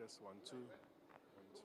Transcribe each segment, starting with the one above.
test, 1, 2. 1, 2.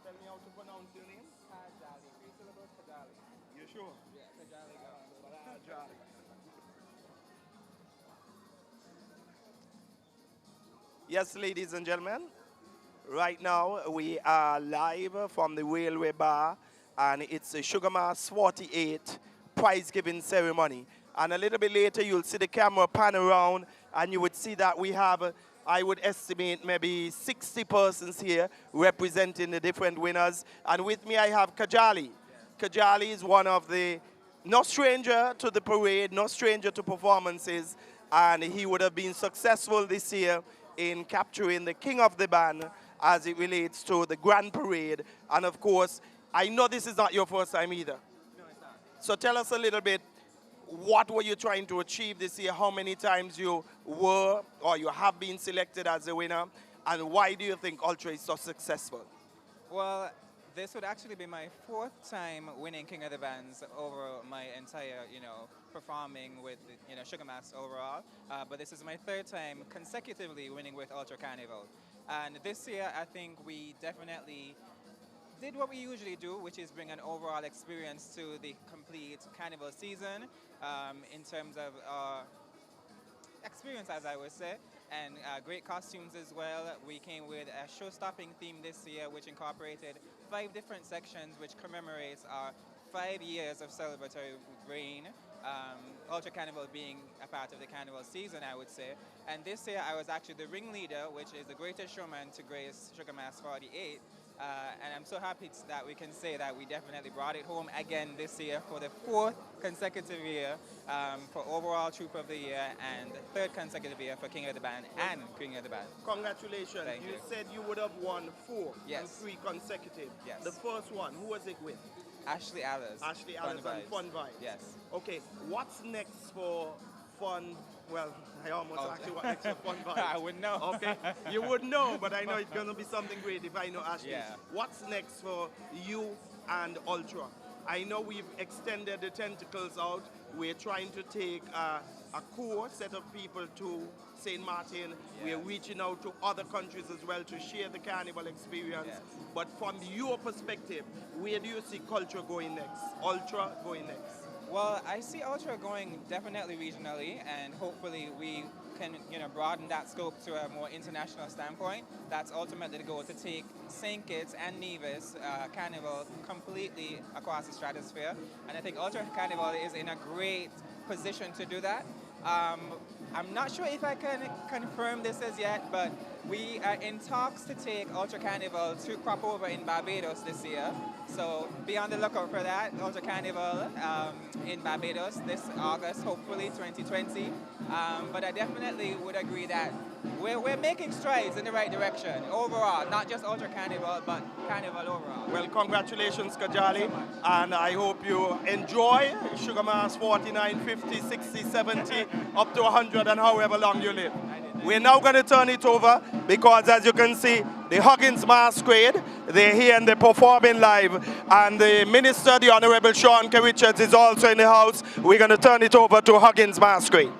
Tell me how to pronounce your name. Kigali. Three syllables, Kigali. You sure? Yeah, Kigali go. Jolly. Yes, ladies and gentlemen, right now we are live from the Railway Bar, and it's a Sugar Mass 48 prize giving ceremony. And a little bit later, you'll see the camera pan around, and you would see that we have, I would estimate, maybe 60 persons here representing the different winners. And with me, I have Kajali. Kajali is one of the, no stranger to the parade, no stranger to performances, and he would have been successful this year in capturing the king of the band as it relates to the grand parade. And of course, I know this is not your first time either. No, it's not. So tell us a little bit, what were you trying to achieve this year? How many times you were or you have been selected as a winner? And why do you think Ultra is so successful? Well, this would actually be my fourth time winning King of the Bands over my entire, performing with, Sugar Mass overall. But this is my third time consecutively winning with Ultra Carnival. And this year, I think we definitely did what we usually do, which is bring an overall experience to the complete carnival season in terms of experience, as I would say, and great costumes as well. We came with a show-stopping theme this year, which incorporated 5 different sections, which commemorates our 5 years of celebratory reign. Ultra Carnival being a part of the carnival season, I would say. And this year, I was actually the ringleader, which is the greatest showman to grace Sugar Mass 48. And I'm so happy that we can say that we definitely brought it home again this year for the fourth consecutive year for overall Troop of the Year and the third consecutive year for King of the Band and Queen of the Band. Congratulations. Thank You you. said you would have won four and Yes. three consecutive. Yes. The first one, who was it with? Ashley Allers. Ashley Fun Allison, Vibes. Fun Vibes. Yes. Okay, what's next for Fun? Well, I almost Oh. asked you what next for Fun Vibes. I wouldn't know. Okay, you would know, but I know it's going to be something great if I know Ashley. Yeah. What's next for you and Ultra? I know we've extended the tentacles out. We're trying to take a core set of people to St. Martin. We're Yes. reaching out to other countries as well to share the carnival experience. Yes. But from your perspective, where do you see culture going next? Ultra going next? Well, I see Ultra going definitely regionally, and hopefully we can, broaden that scope to a more international standpoint. That's ultimately the goal, to take St. Kitts and Nevis Carnival completely across the stratosphere. And I think Ultra Carnival is in a great position to do that. I'm not sure if I can confirm this as yet, but we are in talks to take Ultra Carnival to crop over in Barbados this year. So be on the lookout for that. Ultra Carnival in Barbados this August, hopefully 2020. But I definitely would agree that we're making strides in the right direction overall, not just Ultra Carnival, but Carnival overall. Well, congratulations, Kajali, and I hope you enjoy Sugar Mass 49, 50, 60, 70, up to 100 and however long you live. We're now going to turn it over because, as you can see, the Huggins Masquerade, they're here and they're performing live. And the Minister, the Honorable Sean K. Richards, is also in the house. We're going to turn it over to Huggins Masquerade.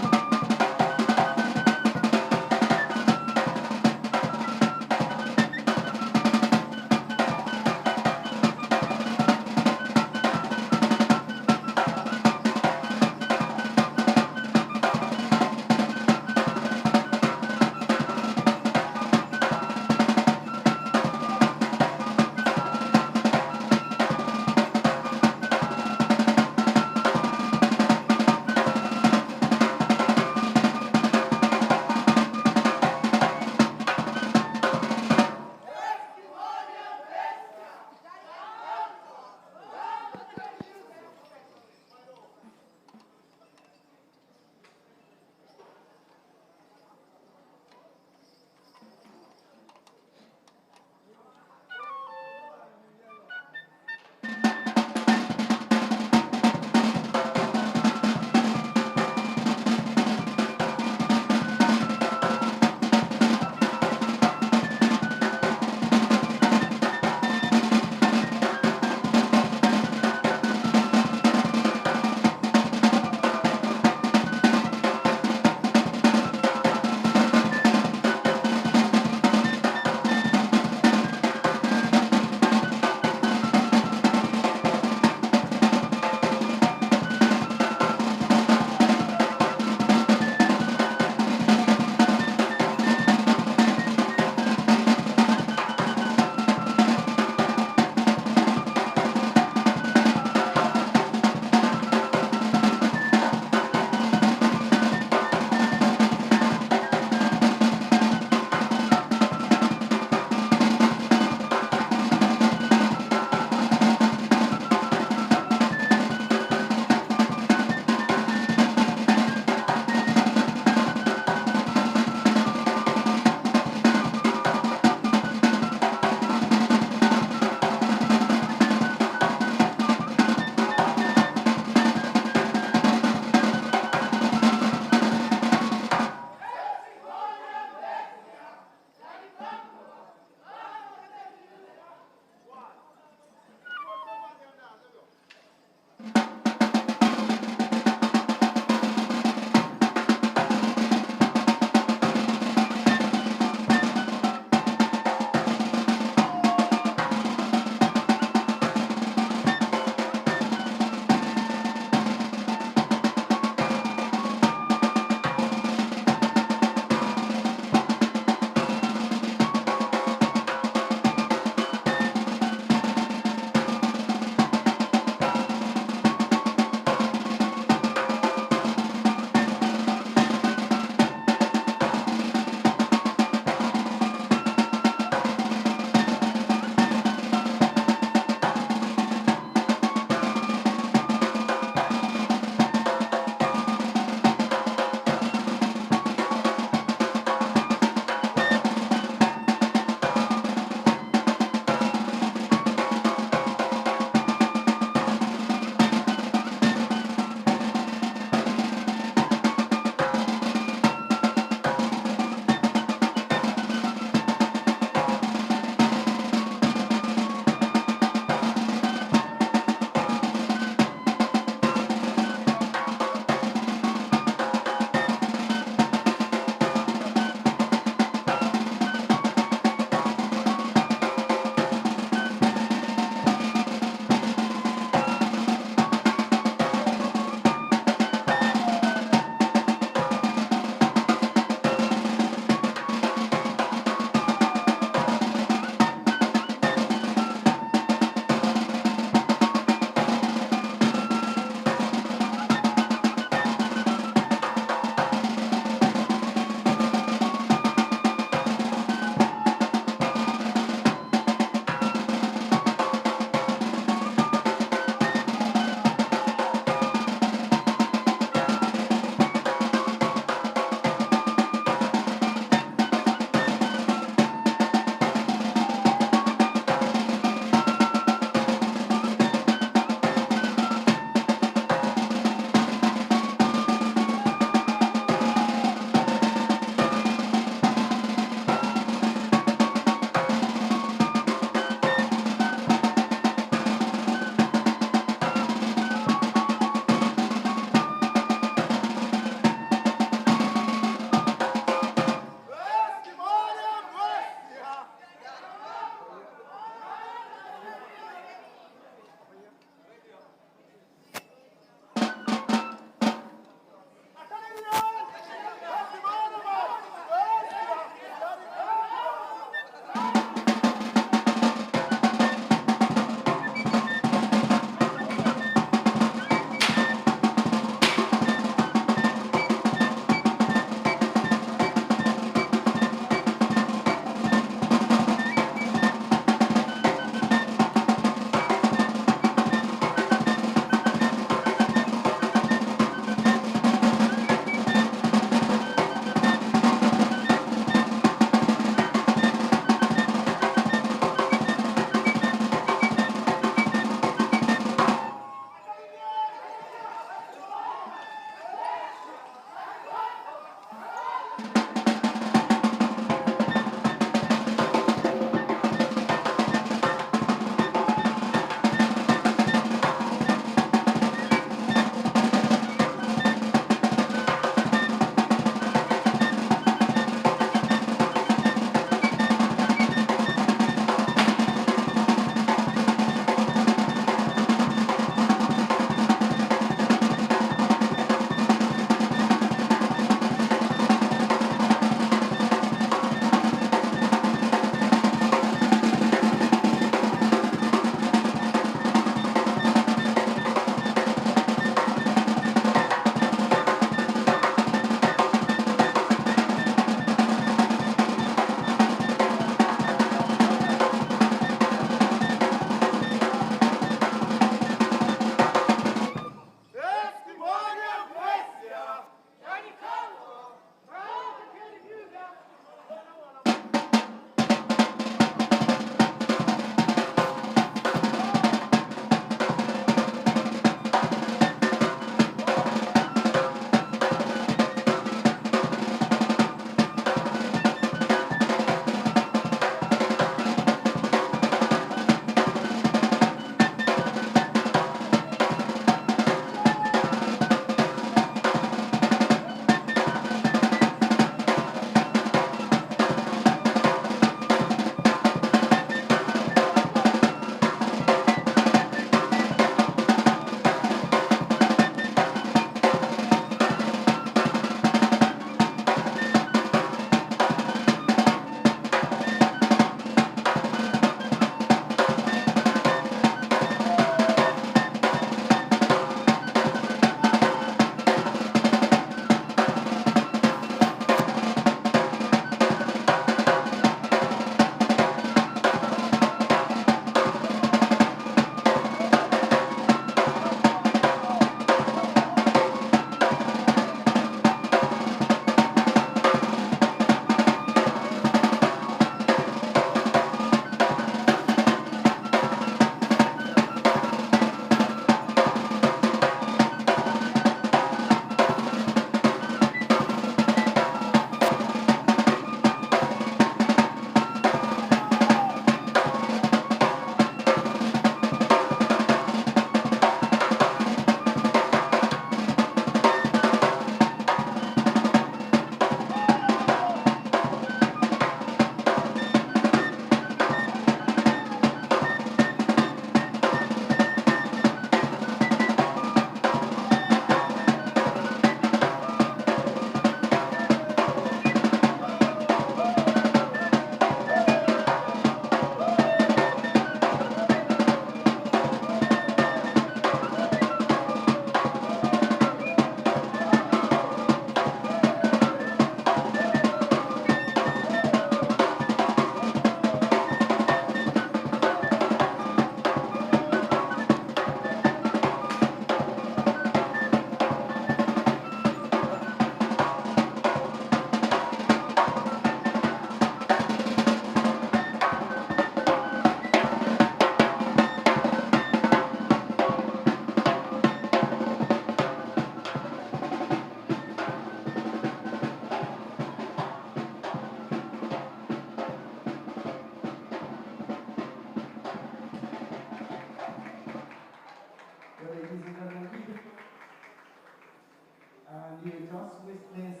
you just witnessed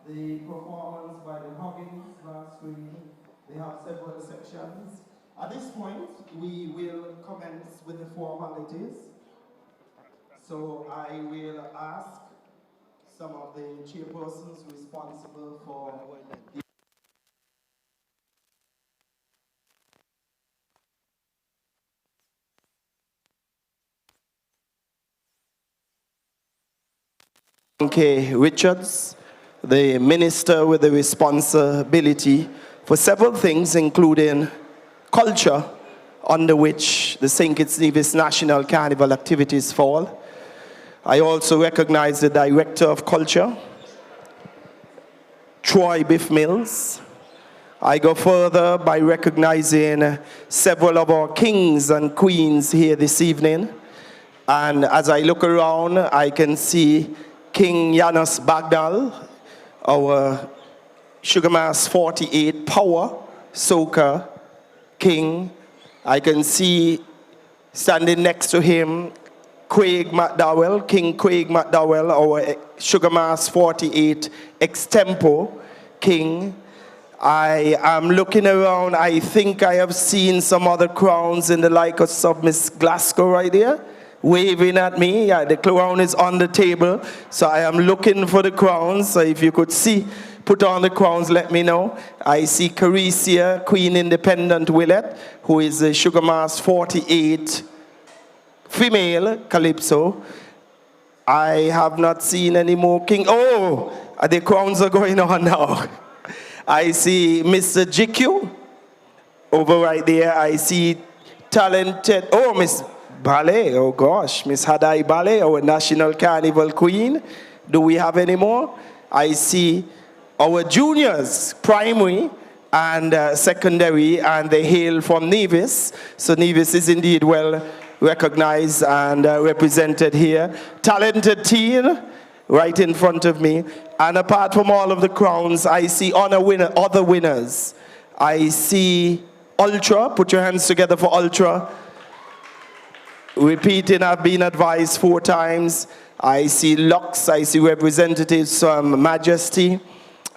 the performance by the Huggins masquerade. They have several sections. At this point, we will commence with the formalities. So I will ask some of the chairpersons responsible for the K. Richards, the minister with the responsibility for several things, including culture, under which the St. Kitts Nevis National Carnival activities fall. I also recognize the Director of Culture, Troy Biff Mills. I go further by recognizing several of our kings and queens here this evening. And as I look around, I can see King Yanis Bagdal, our Sugar Mass 48 Power Soca King. I can see standing next to him Craig McDowell, King Craig McDowell, our Sugar Mass 48 Extempore King. I am looking around. I think I have seen some other crowns in the likeness of Miss Glasgow right there, waving at me. Yeah, the crown is on the table, so I am looking for the crowns. So if you could see, put on the crowns, let me know. I see Caricia, Queen Independent Willett, who is a Sugar Mass 48 female calypso. I have not seen any more king. Oh, the crowns are going on now. I see Mr. GQ over right there. I see talented, oh, Miss Ballet, oh gosh, Miss Hadai Ballet, our National Carnival Queen. Do we have any more? I see our juniors, primary and secondary, and they hail from Nevis. So Nevis is indeed well recognized and represented here. Talented teen right in front of me. And apart from all of the crowns, I see other winners. I see Ultra. Put your hands together for Ultra. Repeating, I've been advised 4 times. I see Lux. I see representatives from Majesty.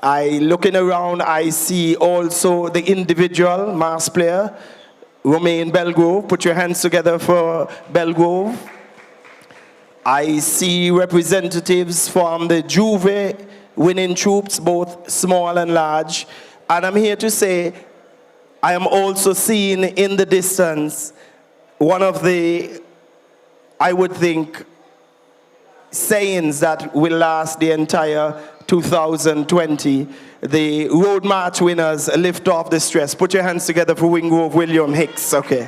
Looking around, I see also the individual mass player, Romain Belgrove. Put your hands together for Belgrove. I see representatives from the Juve winning troops, both small and large. And I'm here to say, I am also seeing in the distance one of the, I would think, sayings that will last the entire 2020. The road march winners, lift off the stress. Put your hands together for Wingrove William Hicks. Okay.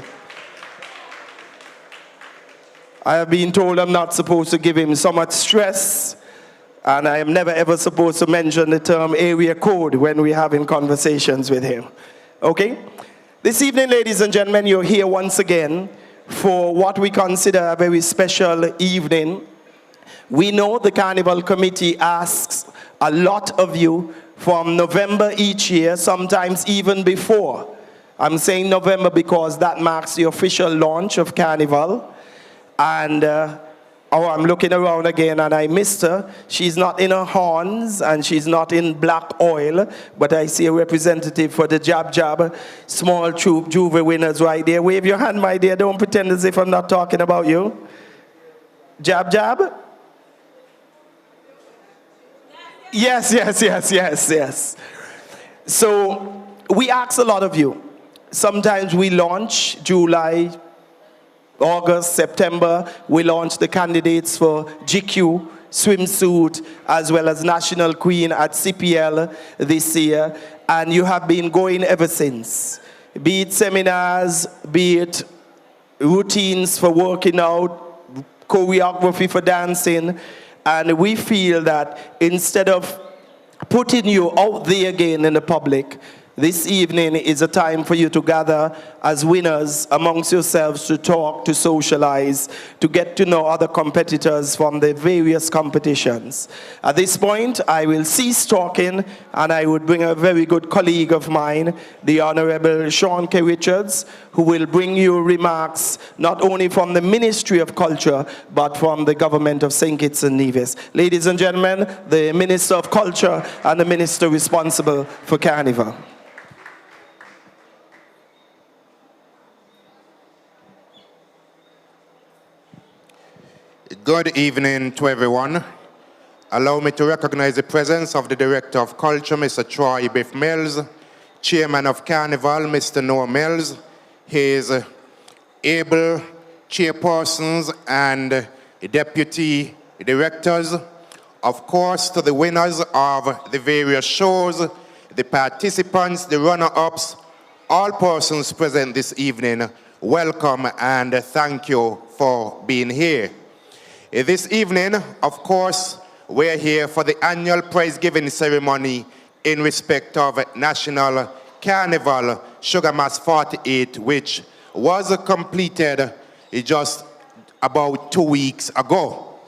I have been told I'm not supposed to give him so much stress, and I am never ever supposed to mention the term area code when we're having conversations with him. Okay? This evening, ladies and gentlemen, you're here once again for what we consider a very special evening. We know the Carnival Committee asks a lot of you from November each year, sometimes even before. I'm saying November because that marks the official launch of Carnival. And I'm looking around again and I missed her. She's not in her horns and she's not in black oil, but I see a representative for the Jab Jab small troop Juve winners right there. Wave your hand, my dear. Don't pretend as if I'm not talking about you. Jab Jab? Yes. So we ask a lot of you. Sometimes we launch July, August, September. We launch the candidates for GQ, Swimsuit, as well as National Queen at CPL this year. And you have been going ever since. Be it seminars, be it routines for working out, choreography for dancing. And we feel that instead of putting you out there again in the public, This evening is a time for you to gather as winners amongst yourselves to talk, to socialize, to get to know other competitors from the various competitions. At this point, I will cease talking and I would bring a very good colleague of mine, the Honorable Sean K. Richards, who will bring you remarks not only from the Ministry of Culture, but from the government of St. Kitts and Nevis. Ladies and gentlemen, the Minister of Culture and the Minister responsible for Carnival. Good evening to everyone. Allow me to recognize the presence of the Director of Culture, Mr. Troy Biff Mills, Chairman of Carnival, Mr. Noah Mills, his able chairpersons and deputy directors, of course, to the winners of the various shows, the participants, the runner-ups, all persons present this evening, welcome and thank you for being here. This evening, of course, we're here for the annual prize-giving ceremony in respect of National Carnival Sugar Mass 48, which was completed just about 2 weeks ago.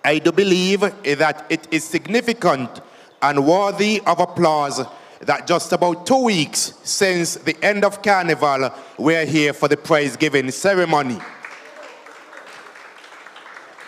I do believe that it is significant and worthy of applause that just about 2 weeks since the end of Carnival, we're here for the prize-giving ceremony.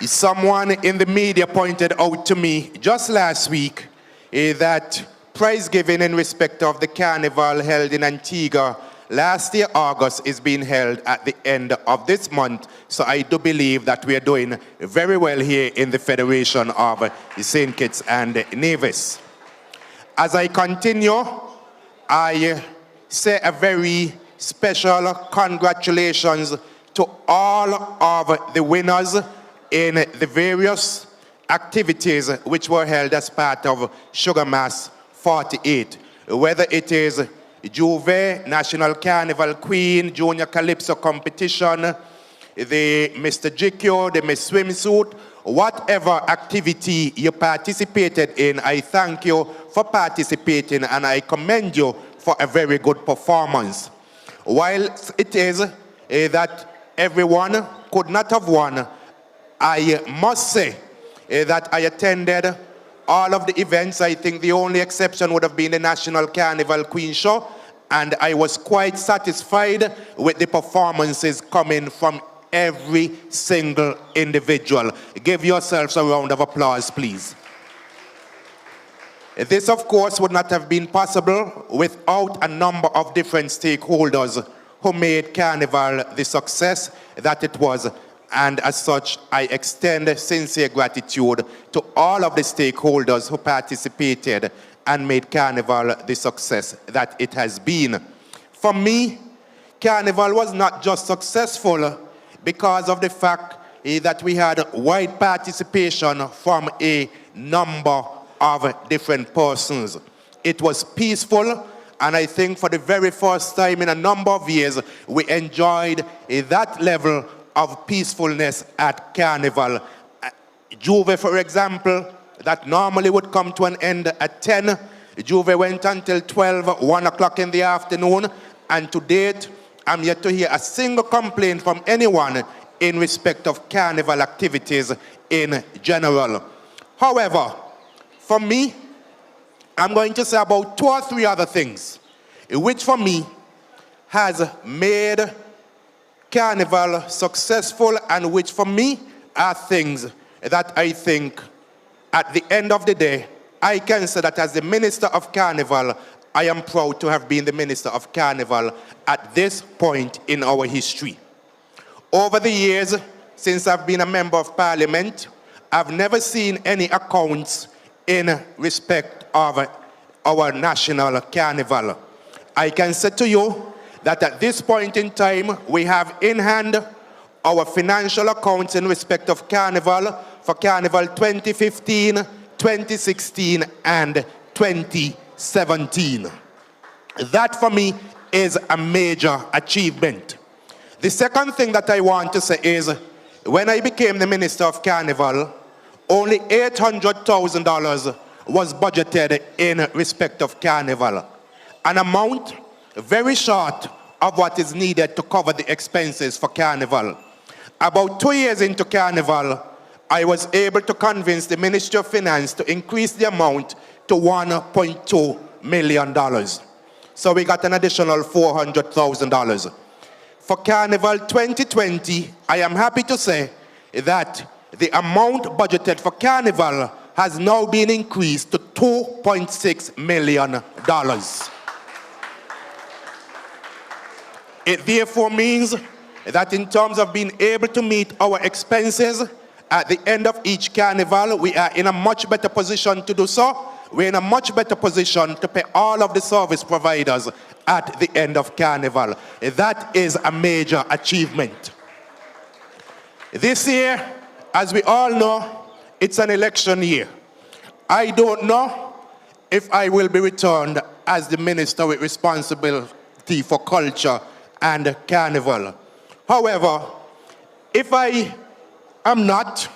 Someone in the media pointed out to me just last week that prize giving in respect of the carnival held in Antigua last year, August, is being held at the end of this month. So I do believe that we are doing very well here in the Federation of St. Kitts and Nevis. As I continue, I say a very special congratulations to all of the winners in the various activities which were held as part of Sugar Mass 48. Whether it is Juve, National Carnival Queen, Junior Calypso competition, the Mr. GQ, the Miss Swimsuit, whatever activity you participated in, I thank you for participating and I commend you for a very good performance. While it is that everyone could not have won, I must say that I attended all of the events. I think the only exception would have been the National Carnival Queen Show, and I was quite satisfied with the performances coming from every single individual. Give yourselves a round of applause, please. This, of course, would not have been possible without a number of different stakeholders who made Carnival the success that it was. And as such, I extend sincere gratitude to all of the stakeholders who participated and made Carnival the success that it has been. For me, Carnival was not just successful because of the fact that we had wide participation from a number of different persons. It was peaceful, and I think for the very first time in a number of years, we enjoyed that level of peacefulness at Carnival. Juve, for example, that normally would come to an end at 10. Juve went until 12, 1 o'clock in the afternoon, and to date, I'm yet to hear a single complaint from anyone in respect of Carnival activities in general. However, for me, I'm going to say about 2 or 3 other things, which for me has made Carnival successful and which for me are things that I think at the end of the day, I can say that as the Minister of Carnival, I am proud to have been the Minister of Carnival at this point in our history. Over the years, since I've been a Member of Parliament, I've never seen any accounts in respect of our National Carnival. I can say to you that at this point in time, we have in hand our financial accounts in respect of Carnival for Carnival 2015, 2016, and 2017. That for me is a major achievement. The second thing that I want to say is, when I became the Minister of Carnival, only $800,000 was budgeted in respect of Carnival. an amount very short of what is needed to cover the expenses for Carnival. About 2 years into Carnival, I was able to convince the Ministry of Finance to increase the amount to $1.2 million. So we got an additional $400,000. For Carnival 2020, I am happy to say that the amount budgeted for Carnival has now been increased to $2.6 million. It therefore means that in terms of being able to meet our expenses at the end of each Carnival, we are in a much better position to do so. We're in a much better position to pay all of the service providers at the end of Carnival. That is a major achievement. This year, as we all know, it's an election year. I don't know if I will be returned as the minister with responsibility for culture and Carnival. However, if I am not,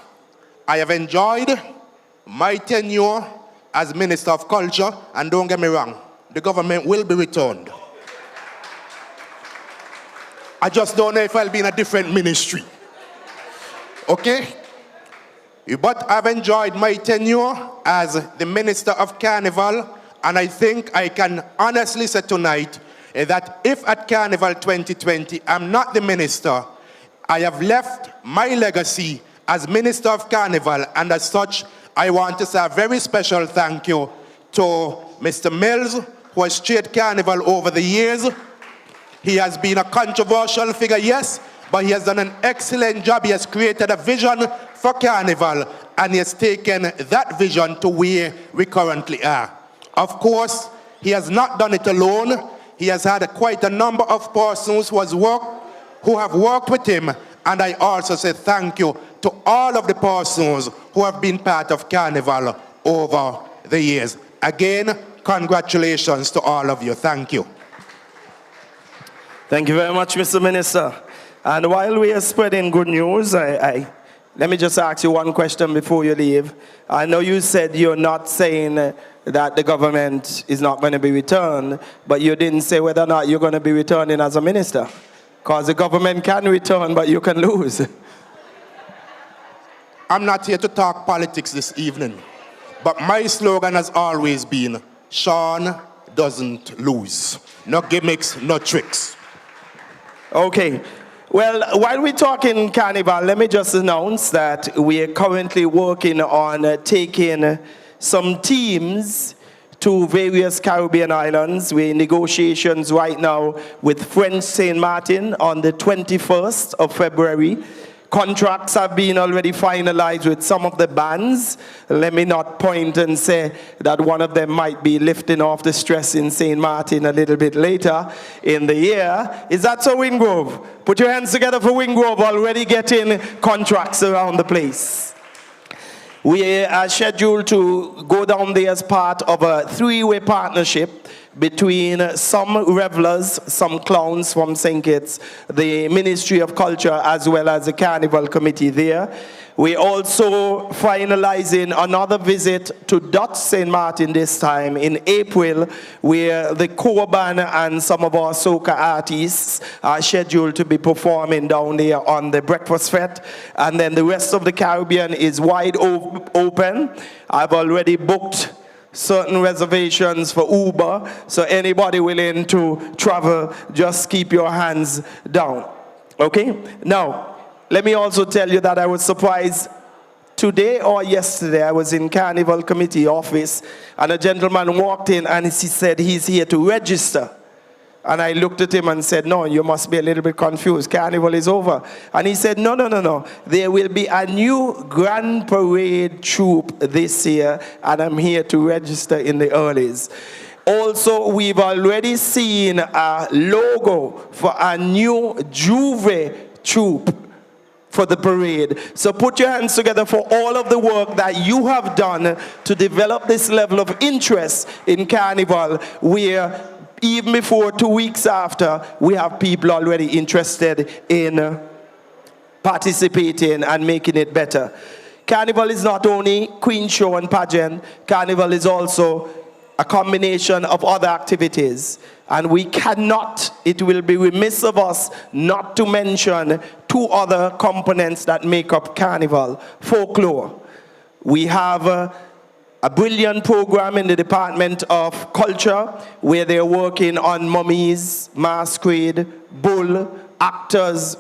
I have enjoyed my tenure as Minister of Culture, and don't get me wrong, the government will be returned. I just don't know if I'll be in a different ministry. Okay? But I've enjoyed my tenure as the Minister of Carnival, and I think I can honestly say tonight that if at Carnival 2020 I'm not the minister, I have left my legacy as Minister of Carnival, and as such, I want to say a very special thank you to Mr. Mills, who has chaired Carnival over the years. He has been a controversial figure, yes, but he has done an excellent job. He has created a vision for Carnival, and he has taken that vision to where we currently are. Of course, he has not done it alone. He has had quite a number of persons who have worked with him, and I also say thank you to all of the persons who have been part of Carnival over the years. Again, congratulations to all of you. Thank you. Thank you very much, Mr. Minister. And while we are spreading good news, let me just ask you one question before you leave. I know you said you're not saying that the government is not going to be returned, but you didn't say whether or not you're going to be returning as a minister. Because the government can return, but you can lose. I'm not here to talk politics this evening, but my slogan has always been, Sean doesn't lose. No gimmicks, no tricks. Okay. Well, while we're talking Carnival, let me just announce that we are currently working on taking some teams to various Caribbean islands. We're in negotiations right now with French St. Martin on the 21st of February. Contracts have been already finalized with some of the bands. Let me not point and say that one of them might be lifting off the stress in St. Martin a little bit later in the year. Is that so, Wingrove? Put your hands together for Wingrove, already getting contracts around the place. We are scheduled to go down there as part of a three-way partnership between some revelers, some clowns from St. Kitts, the Ministry of Culture, as well as the Carnival Committee there. We're also finalizing another visit to Dutch St. Martin this time in April, where the core band and some of our soca artists are scheduled to be performing down there on the breakfast fete. And then the rest of the Caribbean is wide open. I've already booked certain reservations for Uber, so anybody willing to travel, just keep your hands down. Okay? Now, let me also tell you that I was surprised today or yesterday. I was in Carnival Committee office, and a gentleman walked in and he said he's here to register. And I looked at him and said, no, you must be a little bit confused. Carnival is over. And he said, no. There will be a new Grand Parade troupe this year, and I'm here to register in the earlies. Also, we've already seen a logo for a new Juve troupe for the parade. So put your hands together for all of the work that you have done to develop this level of interest in Carnival, where even before 2 weeks after, we have people already interested in participating and making it better. Carnival is not only Queen Show and pageant. Carnival is also a combination of other activities. And we cannot, it will be remiss of us not to mention two other components that make up Carnival. Folklore. We have a brilliant program in the Department of Culture where they're working on mummies, masquerade, bull, actors,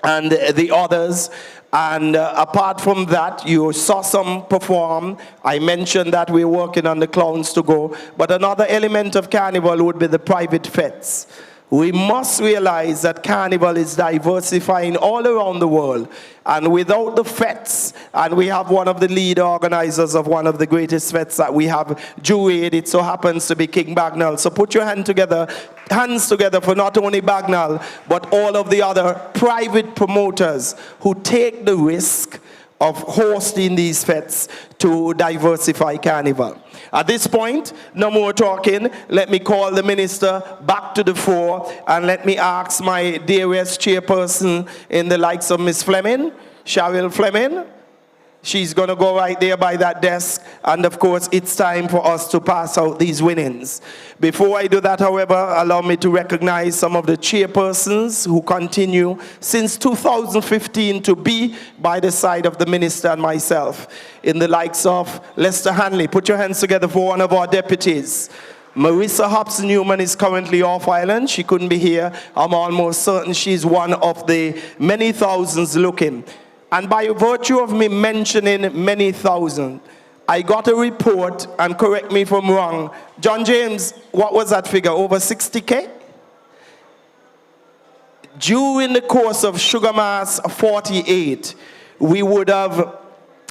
and the others. And apart from that, you saw some perform. I mentioned that we're working on the clowns to go. But another element of Carnival would be the private fetes. We must realize that Carnival is diversifying all around the world. And without the fetes, and we have one of the lead organizers of one of the greatest fetes that we have, Jewade, it so happens to be King Bagnall. So put your hands together for not only Bagnall, but all of the other private promoters who take the risk of hosting these fetes to diversify Carnival. At this point, no more talking. Let me call the minister back to the fore and let me ask my dearest chairperson in the likes of Miss Fleming, Cheryl Fleming. She's going to go right there by that desk. And of course, it's time for us to pass out these winnings. Before I do that, however, allow me to recognize some of the chairpersons who continue since 2015 to be by the side of the minister and myself. In the likes of Lester Hanley. Put your hands together for one of our deputies. Marissa Hobson-Newman is currently off island. She couldn't be here. I'm almost certain she's one of the many thousands looking. And by virtue of me mentioning many thousand, I got a report, and correct me if I'm wrong, John James, what was that figure, over 60K? During the course of Sugar Mass 48, we would have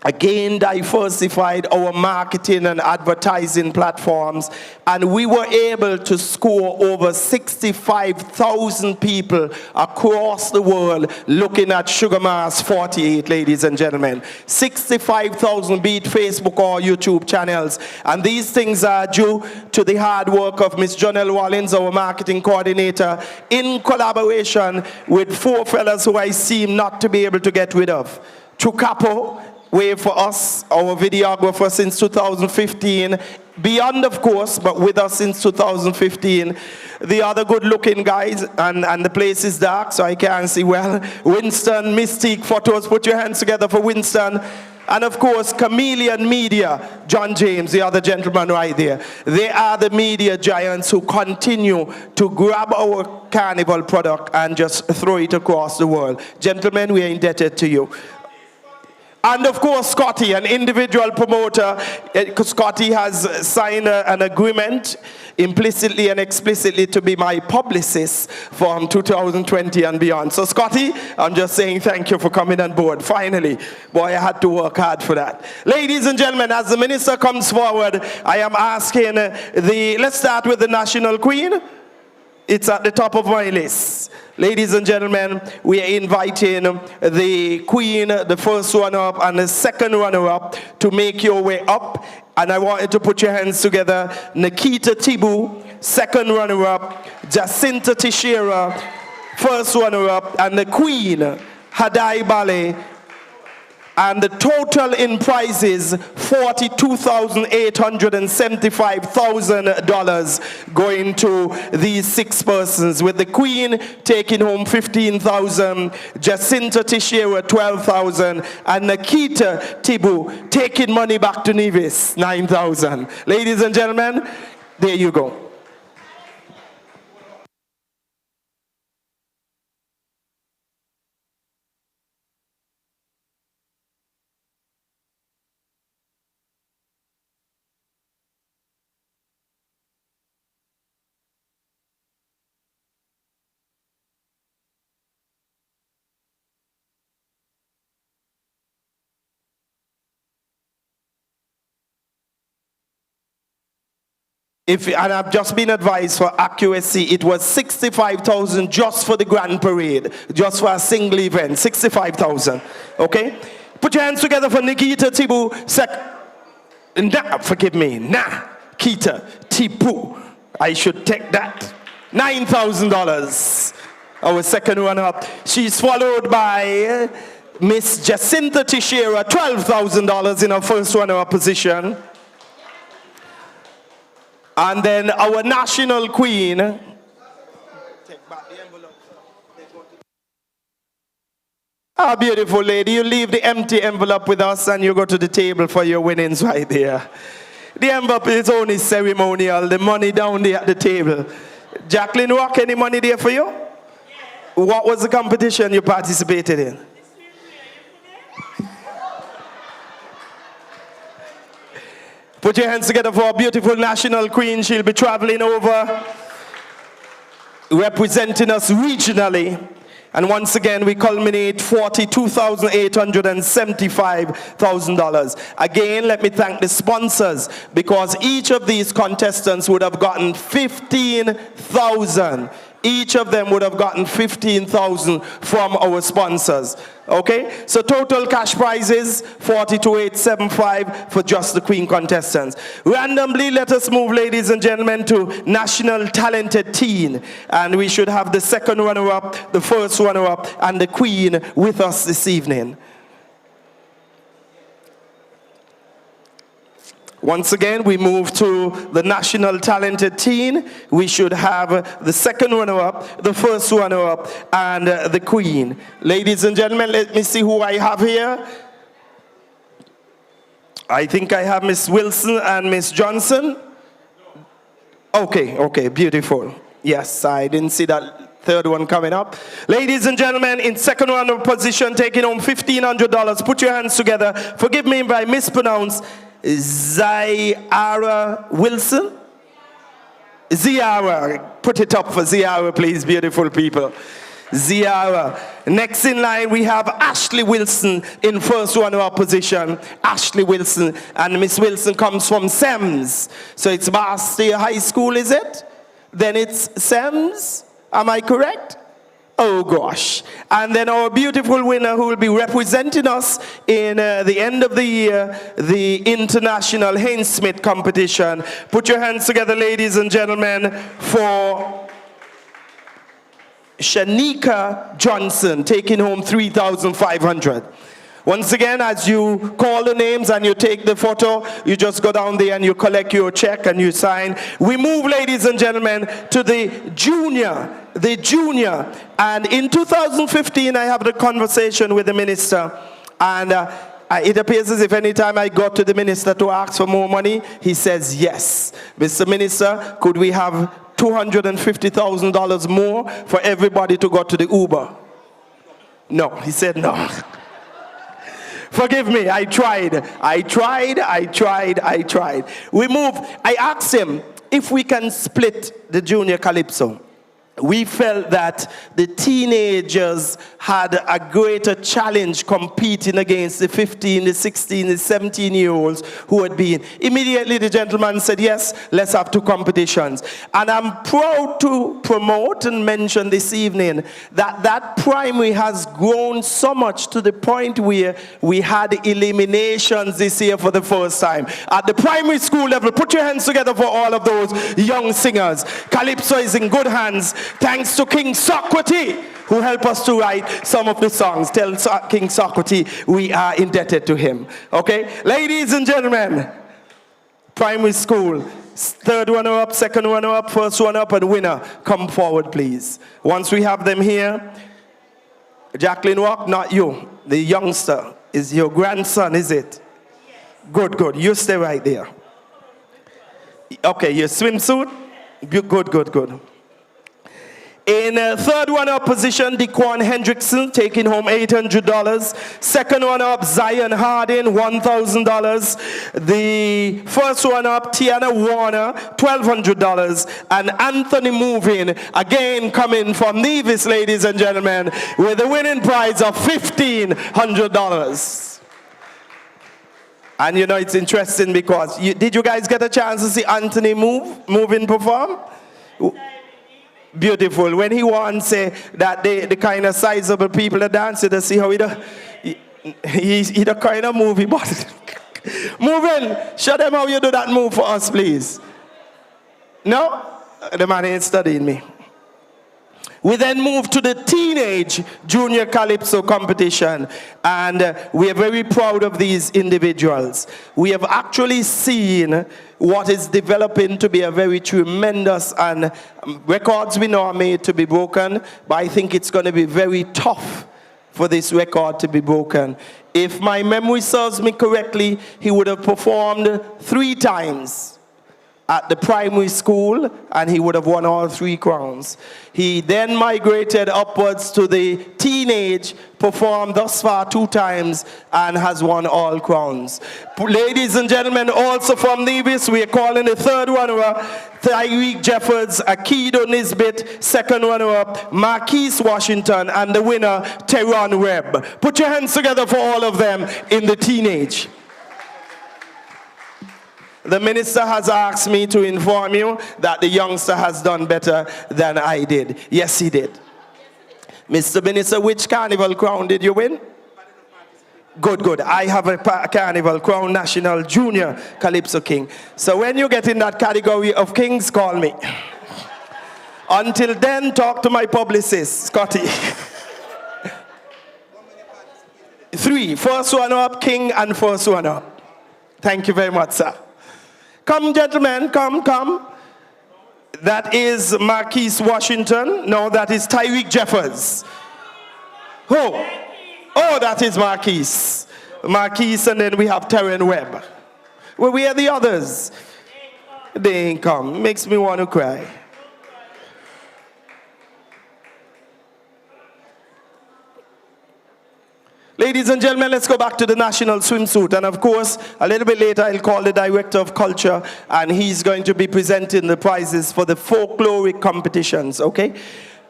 again diversified our marketing and advertising platforms, and we were able to score over 65,000 people across the world looking at Sugar Mass 48, ladies and gentlemen. 65,000, be it Facebook or YouTube channels. And these things are due to the hard work of Miss Jonelle Wallins, our marketing coordinator, in collaboration with four fellas who I seem not to be able to get rid of. Chukapo, way for us, our videographer since 2015, beyond of course, but with us since 2015. The other good-looking guys, and the place is dark, so I can't see well. Winston, Mystique Photos, put your hands together for Winston. And of course, Chameleon Media, John James, the other gentleman right there. They are the media giants who continue to grab our Carnival product and just throw it across the world. Gentlemen, we are indebted to you. And of course, Scotty, an individual promoter. Scotty has signed an agreement implicitly and explicitly to be my publicist from 2020 and beyond. So Scotty, I'm just saying thank you for coming on board. Finally, boy, I had to work hard for that. Ladies and gentlemen, as the minister comes forward, I am asking let's start with the National Queen. It's at the top of my list. Ladies and gentlemen, we are inviting the Queen, the first runner-up and the second runner-up to make your way up. And I want you to put your hands together. Nikita Tibu, second runner-up. Jacinta Teixeira, first runner-up. And the Queen, Hadai Bale. And the total in prizes, $42,875,000 going to these six persons, with the Queen taking home $15,000, Jacinta Teixeira $12,000, and Nikita Tibu taking money back to Nevis, $9,000. Ladies and gentlemen, there you go. And I've just been advised for accuracy, it was 65,000 just for the grand parade, just for a single event, 65,000, okay? Put your hands together for Nikita Tibu, Kita Tibu, I should take that, $9,000, our second runner-up. She's followed by Miss Jacinta Teixeira, $12,000 in her first runner-up position. And then our national queen. Take back the envelope. Ah, beautiful lady, you leave the empty envelope with us and you go to the table for your winnings right there. The envelope is only ceremonial, the money down there at the table. Jacqueline Rock, any money there for you? Yes. What was the competition you participated in? Put your hands together for our beautiful national queen. She'll be traveling over, representing us regionally. And once again, we culminate $42,875,000. Again, let me thank the sponsors, because each of these contestants would have gotten $15,000. Each of them would have gotten $15,000 from our sponsors. Okay, so total cash prizes $42,875 for just the queen contestants. Randomly, let us move, ladies and gentlemen, to National Talented Teen, and we should have the second runner-up, the first runner-up, and the queen with us this evening. Once again, we move to the National Talented Teen. We should have the second runner-up, the first runner-up, and the queen. Ladies and gentlemen, let me see who I have here. I think I have Miss Wilson and Miss Johnson. Okay, beautiful. Yes, I didn't see that third one coming up. Ladies and gentlemen, in second runner position, taking home $1,500. Put your hands together. Forgive me if I mispronounce. Ziara Wilson? Ziara. Put it up for Ziara, please, beautiful people. Ziara. Next in line, we have Ashley Wilson in first runner-up position. Ashley Wilson. And Miss Wilson comes from SEMS. So it's Bastille High School, is it? Then it's SEMS. Am I correct? Oh gosh. And then our beautiful winner who will be representing us in the end of the year, the International Hainsmith competition. Put your hands together, ladies and gentlemen, for Shanika Johnson, taking home $3,500. Once again, as you call the names and you take the photo, you just go down there and you collect your check and you sign. We move, ladies and gentlemen, to the junior. And in 2015, I have the conversation with the minister, and it appears as if any time I go to the minister to ask for more money, he says yes. Mr. Minister, could we have $250,000 more for everybody to go to the Uber? No, he said no. Forgive me, I tried. We move. I asked him if we can split the junior calypso. We felt that the teenagers had a greater challenge competing against the 15, the 16, the 17-year-olds who had been. Immediately the gentleman said, yes, let's have two competitions. And I'm proud to promote and mention this evening that that primary has grown so much to the point where we had eliminations this year for the first time. At the primary school level, put your hands together for all of those young singers. Calypso is in good hands. Thanks to King Socrates, who helped us to write some of the songs. Tell King Socrates we are indebted to him. Okay? Ladies and gentlemen, primary school, third runner-up, second runner-up, first runner-up, and winner, come forward, please. Once we have them here, Jacqueline Walk, not you. The youngster is your grandson, is it? Yes. Good. You stay right there. Okay, your swimsuit? Good. In third runner-up position, Dequan Hendrickson, taking home $800. Second runner-up, Zion Harding, $1,000. The first runner-up, Tiana Warner, $1,200. And Anthony Moving, again coming from Nevis, ladies and gentlemen, with a winning prize of $1,500. And you know, it's interesting because, did you guys get a chance to see Anthony Moving perform? Beautiful. When he wants that the kind of sizable people that dance, to see how he's the kind of movie, but moving. Show them how you do that move for us, please. No? The man ain't studying me. We then moved to the teenage junior calypso competition, and we are very proud of these individuals. We have actually seen what is developing to be a very tremendous, and records we know are made to be broken, but I think it's going to be very tough for this record to be broken. If my memory serves me correctly, he would have performed 3 times at the primary school, and he would have won all 3 crowns. He then migrated upwards to the teenage, performed thus far 2 times, and has won all crowns. Ladies and gentlemen, also from Nevis, we are calling the 3rd runner-up, Tyreek Jeffords, Akido Nisbet, 2nd runner-up, Marquise Washington, and the winner, Teron Webb. Put your hands together for all of them in the teenage. The minister has asked me to inform you that the youngster has done better than I did. Yes, he did. Mr. Minister, which carnival crown did you win? Good, good. I have a carnival crown, National Junior Calypso King. So when you get in that category of kings, call me. Until then, talk to my publicist, Scotty. 3, first one up, king, and first one up. Thank you very much, sir. Come, gentlemen, come, come. That is Marquise Washington. No, that is Tyreek Jeffords. Oh, oh, that is Marquise. Marquise, and then we have Teron Webb. Well, where are the others? They ain't come. Makes me want to cry. Ladies and gentlemen, let's go back to the national swimsuit. And of course, a little bit later, I'll call the Director of Culture, and he's going to be presenting the prizes for the folkloric competitions, okay?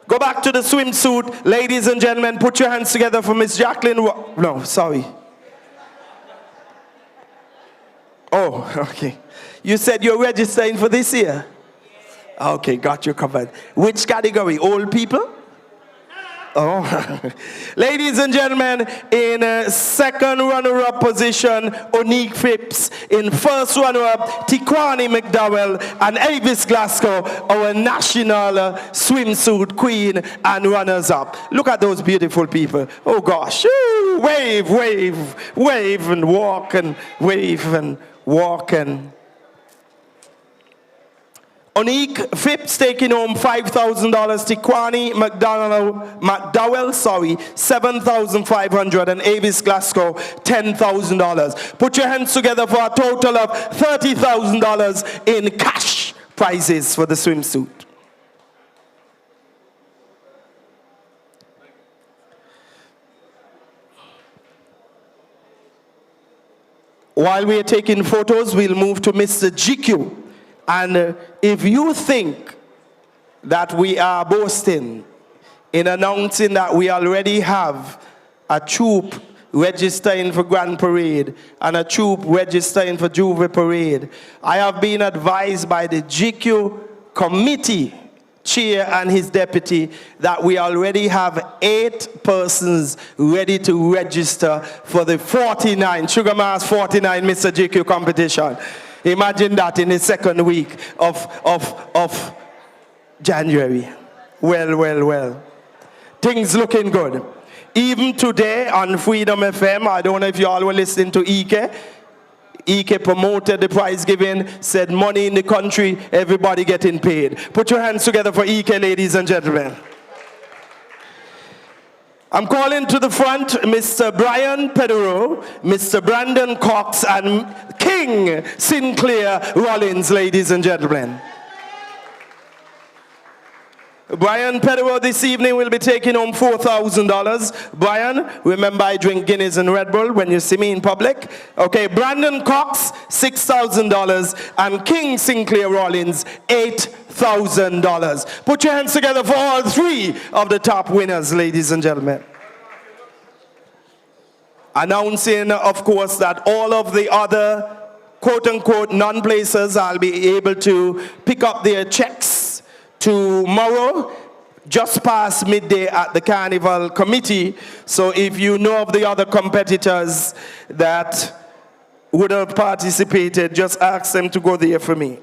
Go back to the swimsuit. Ladies and gentlemen, put your hands together for Miss Jacqueline. No, sorry. Oh, okay. You said you're registering for this year? Okay, got you covered. Which category? Old people? Oh. Ladies and gentlemen, in 2nd runner-up position, Onique Phipps. In 1st runner-up, Tikwani McDowell and Avis Glasgow, our national swimsuit queen and runners-up. Look at those beautiful people. Oh gosh. Ooh, wave, wave, wave and walk and wave and walk and... Onique Phipps taking home $5,000. Tikwani McDowell, $7,500, and Avis Glasgow, $10,000. Put your hands together for a total of $30,000 in cash prizes for the swimsuit. While we are taking photos, we'll move to Mr. GQ. And if you think that we are boasting in announcing that we already have a troop registering for Grand Parade and a troop registering for Juve Parade, I have been advised by the GQ committee chair and his deputy that we already have 8 persons ready to register for the 49, Sugar Mass 49 Mr. GQ competition. Imagine that in the 2nd week of January. Well, well, well. Things looking good. Even today on Freedom FM, I don't know if you all were listening to Ike. Ike promoted the prize giving, said money in the country, everybody getting paid. Put your hands together for Ike, ladies and gentlemen. I'm calling to the front Mr. Brian Pedro, Mr. Brandon Cox, and King Sinclair Rollins, ladies and gentlemen. Brian Pedro this evening will be taking home $4,000. Brian, remember I drink Guinness and Red Bull when you see me in public. Okay, Brandon Cox, $6,000, and King Sinclair Rollins, $8,000. Put your hands together for all 3 of the top winners, ladies and gentlemen. Announcing, of course, that all of the other quote-unquote non-placers, I'll be able to pick up their checks tomorrow, just past midday at the Carnival Committee. So if you know of the other competitors that would have participated, just ask them to go there for me.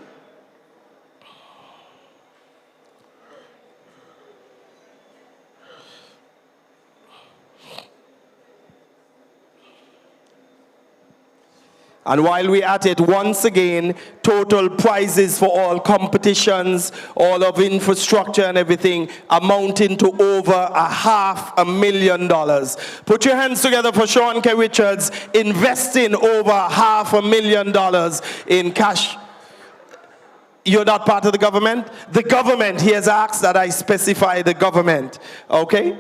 And while we're at it, once again, total prizes for all competitions, all of infrastructure and everything, amounting to over $500,000. Put your hands together for Sean K. Richards, investing over $500,000 in cash. You're not part of the government? The government, he has asked that I specify the government, okay?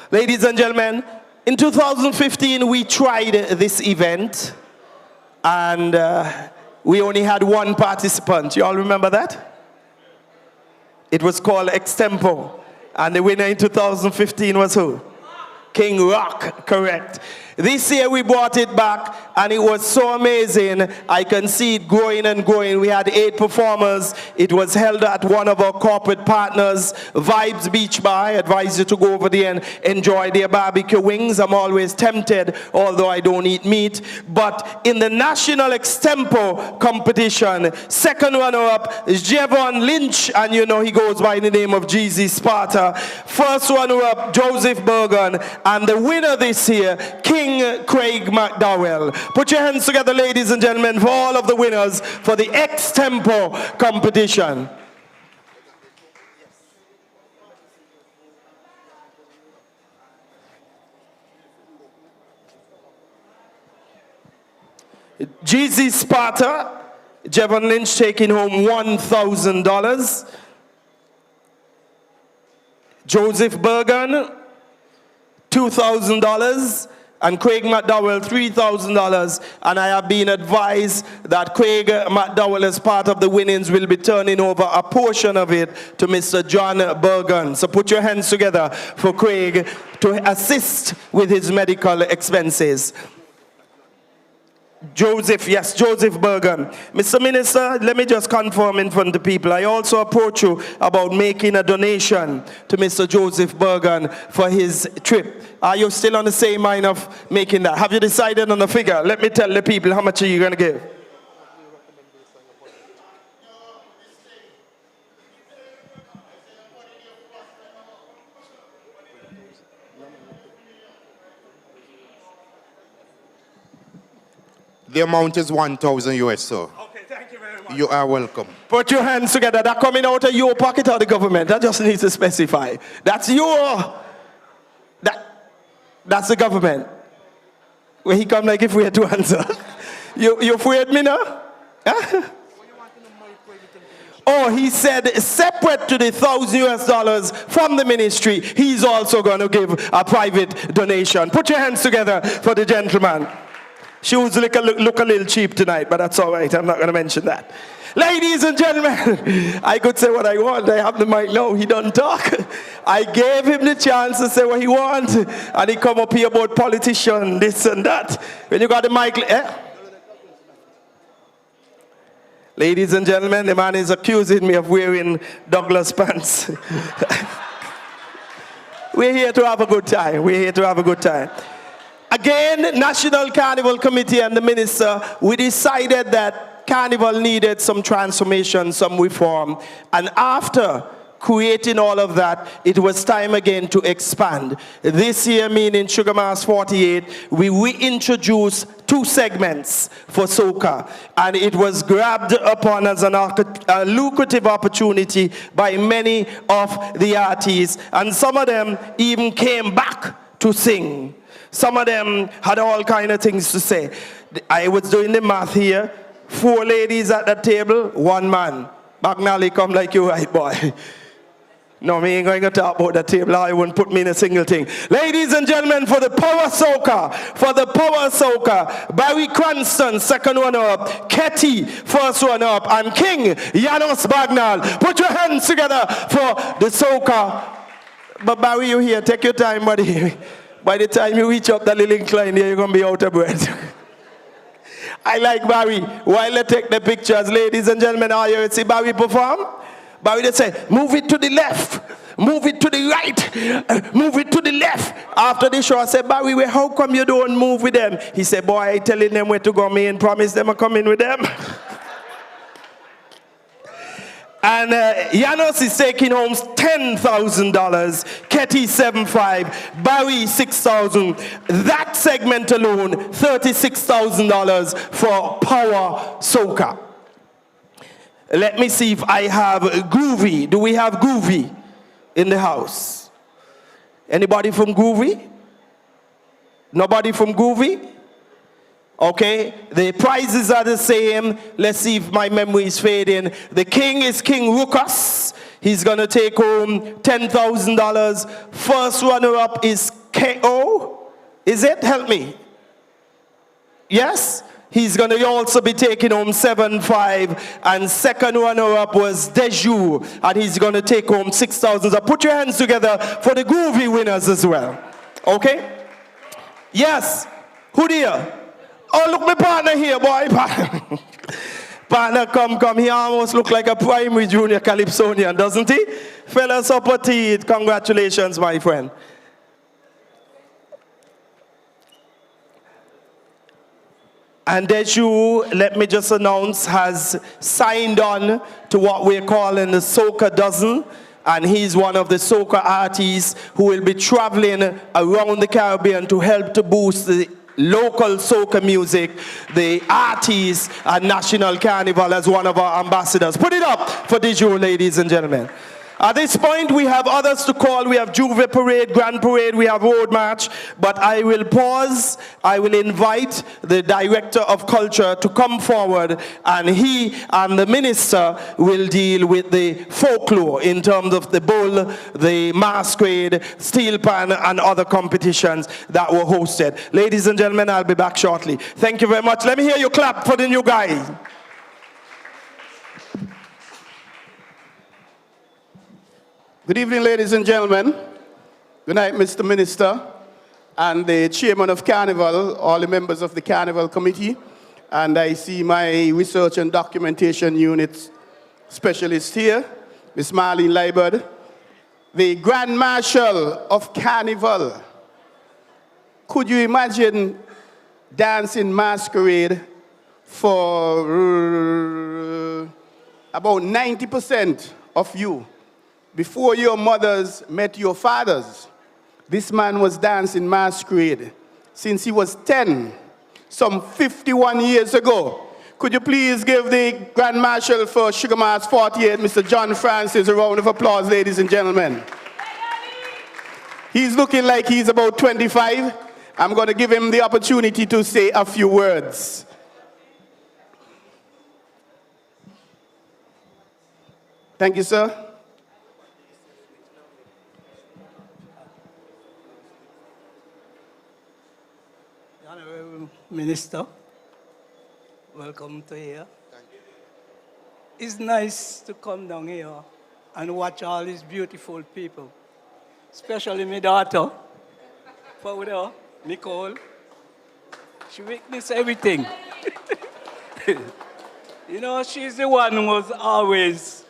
Ladies and gentlemen, in 2015 we tried this event and we only had one participant. You all remember that? It was called Extempore, and the winner in 2015 was who? King Rock, correct. This year we brought it back and it was so amazing. I can see it growing and growing. We had 8 performers. It was held at one of our corporate partners, Vibes Beach Bar. I advise you to go over there and enjoy their barbecue wings. I'm always tempted, although I don't eat meat. But in the National Extempore competition, second runner-up is Jevon Lynch, and you know he goes by the name of Jeezy Sparta. First runner-up, Joseph Bergen, and the winner this year, King Craig McDowell. Put your hands together, ladies and gentlemen, for all of the winners for the Extempore competition. Jeezy Sparta, Jevon Lynch taking home $1,000. Joseph Bergen, $2,000, and Craig McDowell, $3,000. And I have been advised that Craig McDowell, as part of the winnings, will be turning over a portion of it to Mr. John Bergen. So put your hands together for Craig to assist with his medical expenses. Joseph, yes, Joseph Bergen. Mr. Minister, let me just confirm in front of people. I also approach you about making a donation to Mr. Joseph Bergen for his trip. Are you still on the same mind of making that? Have you decided on the figure? Let me tell the people how much are you going to give. The amount is 1,000 US, sir. Okay, thank you very much. You are welcome. Put your hands together. That coming out of your pocket or the government? That just needs to specify. That's your... That's the government. Where he come like if we had to answer. You afraid me now? Huh? Oh, he said separate to the $1,000 from the ministry, he's also going to give a private donation. Put your hands together for the gentleman. Shoes look a little cheap tonight, but that's all right. I'm not going to mention that. Ladies and gentlemen, I could say what I want. I have the mic now. He doesn't talk. I gave him the chance to say what he wants, and he come up here about politician, this and that. When you got the mic, Ladies and gentlemen, the man is accusing me of wearing Douglas pants. We're here to have a good time. We're here to have a good time. Again, National Carnival Committee and the minister, we decided that Carnival needed some transformation, some reform. And after creating all of that, it was time again to expand. This year, meaning Sugar Mass 48, we reintroduced 2 segments for Soca. And it was grabbed upon as a lucrative opportunity by many of the artists. And some of them even came back to sing. Some of them had all kind of things to say. I was doing the math here. 4 ladies at the table, 1 man. Bagnally come like you, right boy. No, me ain't going to talk about the table. I won't put me in a single thing. Ladies and gentlemen, for the Power Soca, Barry Cranston, second runner-up, Ketty, first runner-up, and King Janos Bagnall. Put your hands together for the Soca. But Barry, you here. Take your time, buddy. By the time you reach up that little incline there, you're going to be out of breath. I like Barry. While they take the pictures, ladies and gentlemen, are you see Barry perform? Barry, they say, move it to the left, move it to the right, move it to the left. After the show, I said, Barry, how come you don't move with them? He said, boy, I telling them where to go, me and promise them I come in with them. And Janos is taking home $10,000. Ketty 7.5. Barry 6,000. That segment alone, $36,000 for Power Soca. Let me see if I have Groovy. Do we have Groovy in the house? Anybody from Groovy? Nobody from Groovy? Okay, the prizes are the same. Let's see if my memory is fading. The king is King Ruckus. He's going to take home $10,000. First runner-up is KO. Is it? Help me. Yes? He's going to also be taking home 7.5. And second runner-up was Deju. And he's going to take home 6,000. So put your hands together for the Groovy winners as well. Okay? Yes. Who there? Oh, look, my partner here, boy. Partner, come. He almost look like a primary junior calypsonian, doesn't he? Fellas, upper teeth. Congratulations, my friend. And Deju, let me just announce, has signed on to what we're calling the Soca Dozen. And he's one of the soca artists who will be traveling around the Caribbean to help to boost the local soca music, the artists at National Carnival as one of our ambassadors. Put it up for Deju, ladies and gentlemen. At this point, we have others to call. We have Juve Parade, Grand Parade, we have Road March. But I will pause. I will invite the Director of Culture to come forward, and he and the Minister will deal with the folklore in terms of the bull, the masquerade, steel pan, and other competitions that were hosted. Ladies and gentlemen, I'll be back shortly. Thank you very much. Let me hear you clap for the new guys. Good evening, ladies and gentlemen. Good night, Mr. Minister, and the chairman of Carnival, all the members of the Carnival Committee, and I see my research and documentation unit specialist here, Ms. Marlene Liebert, the Grand Marshal of Carnival. Could you imagine dancing masquerade for about 90% of you? Before your mothers met your fathers, this man was dancing masquerade since he was 10, some 51 years ago. Could you please give the Grand Marshal for Sugar Mass 48, Mr. John Francis, a round of applause, ladies and gentlemen. He's looking like he's about 25. I'm going to give him the opportunity to say a few words. Thank you, sir. Minister, welcome to here. It's nice to come down here and watch all these beautiful people, especially my daughter, Powder, Nicole. She witnessed everything. You know, she's the one who was always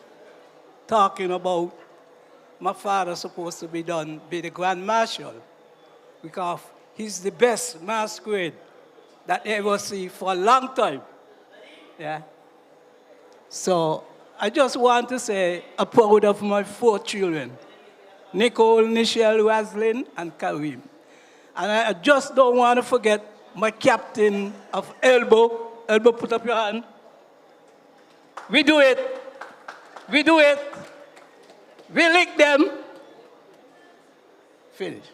talking about my father supposed to be the Grand Marshal, because he's the best masquerade that they ever see for a long time. Yeah. So I just want to say I'm proud of my 4 children, Nicole, Nichelle, Roslyn, and Karim. And I just don't want to forget my captain of Elbow. Elbow, put up your hand. We do it. We do it. We lick them. Finish.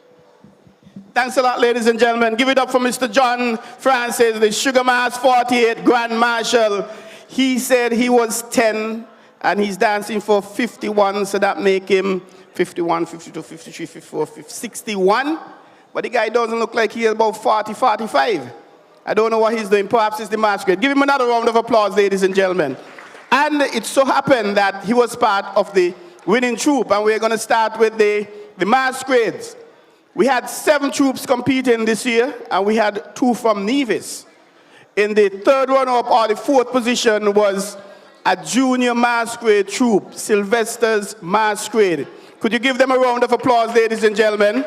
Thanks a lot, ladies and gentlemen. Give it up for Mr. John Francis, the Sugar Mass 48 Grand Marshal. He said he was 10 and he's dancing for 51, so that make him 51, 52, 53, 54, 61. But the guy doesn't look like he's about 40, 45. I don't know what he's doing. Perhaps it's the masquerade. Give him another round of applause, ladies and gentlemen. And it so happened that he was part of the winning troupe, and we're going to start with the masquerades. We had 7 troops competing this year, and we had 2 from Nevis. In the 3rd runner-up, or the 4th position, was a junior masquerade troupe, Sylvester's Masquerade. Could you give them a round of applause, ladies and gentlemen?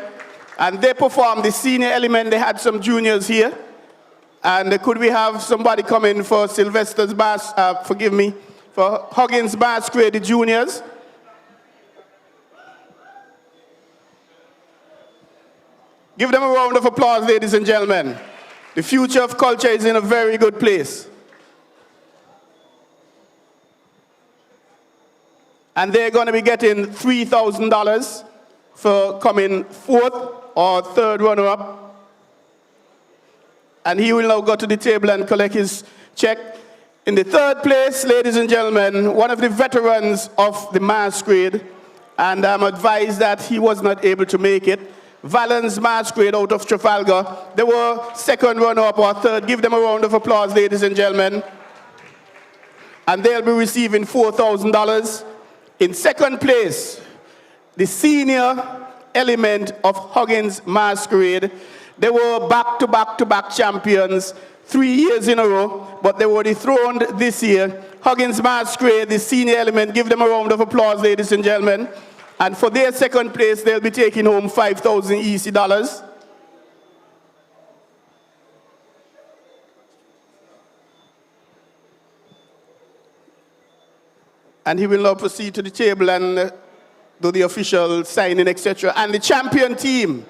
And they performed the senior element. They had some juniors here. And could we have somebody come in for Sylvester's for Huggins Masquerade, the juniors. Give them a round of applause, ladies and gentlemen. The future of culture is in a very good place. And they're going to be getting $3,000 for coming fourth or third runner-up. And he will now go to the table and collect his check. In the third place, ladies and gentlemen, one of the veterans of the masquerade, and I'm advised that he was not able to make it, Valens Masquerade out of Trafalgar. They were second runner-up or third. Give them a round of applause, ladies and gentlemen. And they'll be receiving $4,000. In second place, the senior element of Huggins Masquerade. They were back-to-back champions 3 years in a row, but they were dethroned this year. Huggins Masquerade, the senior element. Give them a round of applause, ladies and gentlemen. And for their second place, they'll be taking home 5,000 EC dollars. And he will now proceed to the table and do the official signing, etc. And the champion team,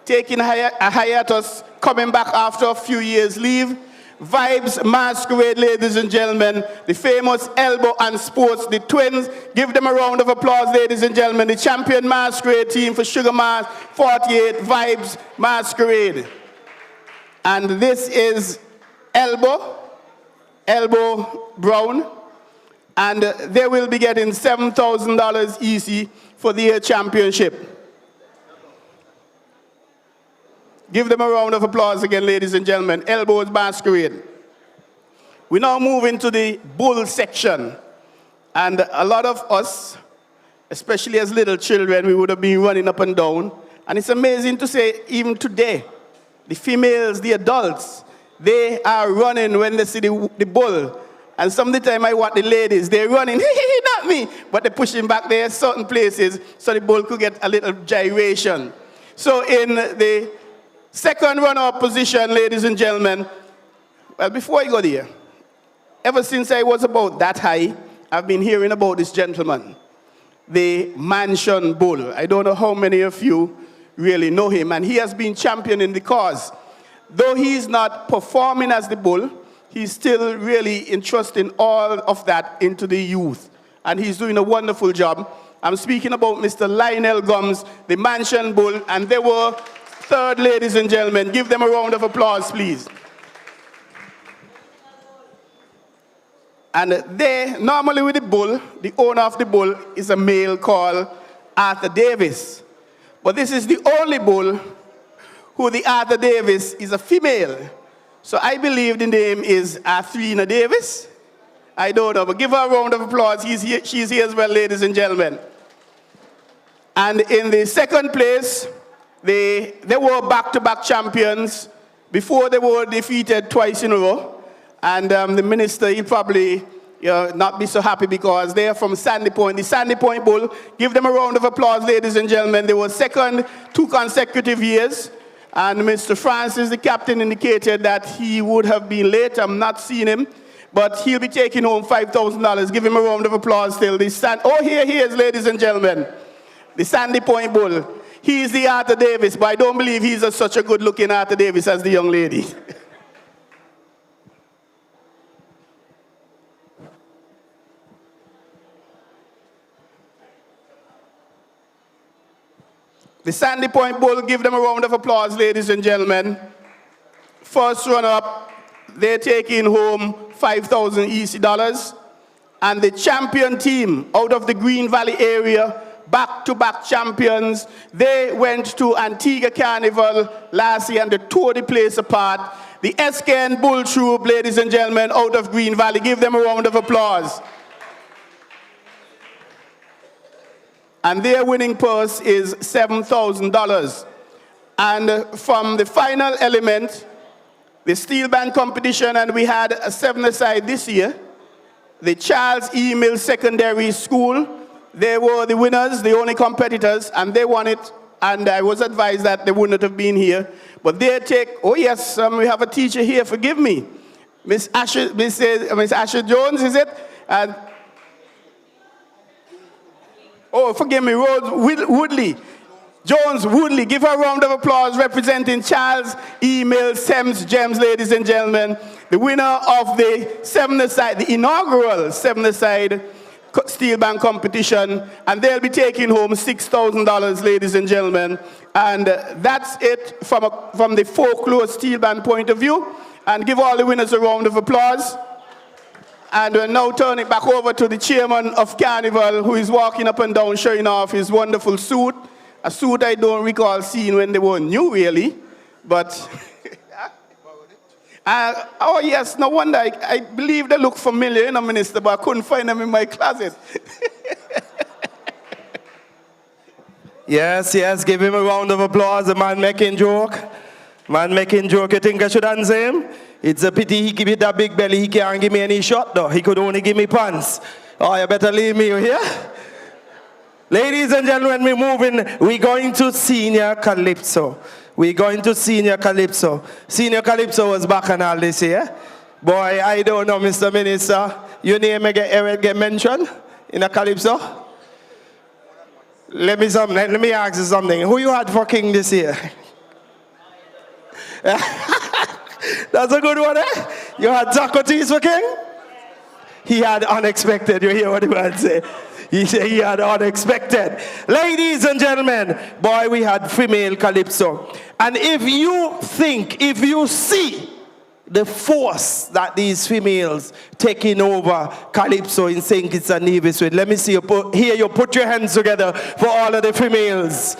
taking a hiatus, coming back after a few years' leave. Vibes Masquerade, ladies and gentlemen, the famous Elbow and Sports, the twins. Give them a round of applause, ladies and gentlemen. The champion Masquerade team for Sugar Mass 48, Vibes Masquerade. And this is Elbow Brown. And they will be getting $7,000 EC for the year championship. Give them a round of applause again, ladies and gentlemen. Elbows Masquerade. We now move into the bull section. And a lot of us, especially as little children, we would have been running up and down. And it's amazing to say, even today, the females, the adults, they are running when they see the bull. And some of the time I watch the ladies, they're running, not me, but they're pushing back there certain places so the bull could get a little gyration. So in the second runner-up position, ladies and gentlemen, well, before I go there, ever since I was about that high, I've been hearing about this gentleman, the Mansion Bull. I don't know how many of you really know him, and he has been championing the cause. Though he's not performing as the bull, he's still really entrusting all of that into the youth, and he's doing a wonderful job. I'm speaking about Mr. Lionel Gums, the Mansion Bull, and they were third, ladies and gentlemen. Give them a round of applause, please. And they, normally with the bull, the owner of the bull is a male called Arthur Davis. But this is the only bull who the Arthur Davis is a female. So I believe the name is Athrina Davis. I don't know, but give her a round of applause. She's here as well, ladies and gentlemen. And in the second place, they were back-to-back champions. Before they were defeated twice in a row. And the minister, he'll probably not be so happy because they're from Sandy Point. The Sandy Point Bull, give them a round of applause, ladies and gentlemen. They were second 2 consecutive years. And Mr. Francis, the captain, indicated that he would have been late. I'm not seeing him. But he'll be taking home $5,000. Give him a round of applause still. Oh, here he is, ladies and gentlemen. The Sandy Point Bull. He is the Arthur Davis, but I don't believe he's such a good-looking Arthur Davis as the young lady. The Sandy Point Bull, give them a round of applause, ladies and gentlemen. First runner-up, they're taking home 5,000 EC dollars. And the champion team out of the Green Valley area, back-to-back champions. They went to Antigua Carnival last year and they tore the place apart. The SKN Bull Troop, ladies and gentlemen, out of Green Valley. Give them a round of applause. And their winning purse is $7,000. And from the final element, the steel band competition, and we had a 7-a-side this year, the Charles E. Mills Secondary School, they were the winners, the only competitors, and they won it. And I was advised that they wouldn't have been here. But they take, oh yes, we have a teacher here, forgive me. Miss Asher Jones, is it? And Oh, forgive me, Rose Woodley. Jones Woodley. Give her a round of applause representing Charles Email Sems Gems, ladies and gentlemen. The winner of the the inaugural 7-a-side steel band competition. And they'll be taking home $6,000, ladies and gentlemen. And that's it from the Folklore steel band point of view. And give all the winners a round of applause. And we'll now turn it back over to the chairman of Carnival, who is walking up and down showing off his wonderful suit. A suit I don't recall seeing when they were new, really. But, oh yes, no wonder. I believe they look familiar, you know, Minister, but I couldn't find them in my closet. Yes, yes, give him a round of applause. The man making joke. Man making joke. You think I should answer him? It's a pity he give me that big belly. He can't give me any shot, though. He could only give me pants. Oh, you better leave me here. Ladies and gentlemen, we're moving. We're going to Senior Calypso. We're going to Senior Calypso. Senior Calypso was back and all this year. Boy, I don't know, Mr. Minister. Your name ever get mentioned in a Calypso? Let me ask you something. Who you had for King this year? That's a good one, eh? You had Zakotis for King? He had unexpected. You hear what the man say? He said he had unexpected. Ladies and gentlemen, boy, we had female Calypso. And if you see the force that these females taking over Calypso in St. Kitts and Nevis with, let me see you put your hands together for all of the females.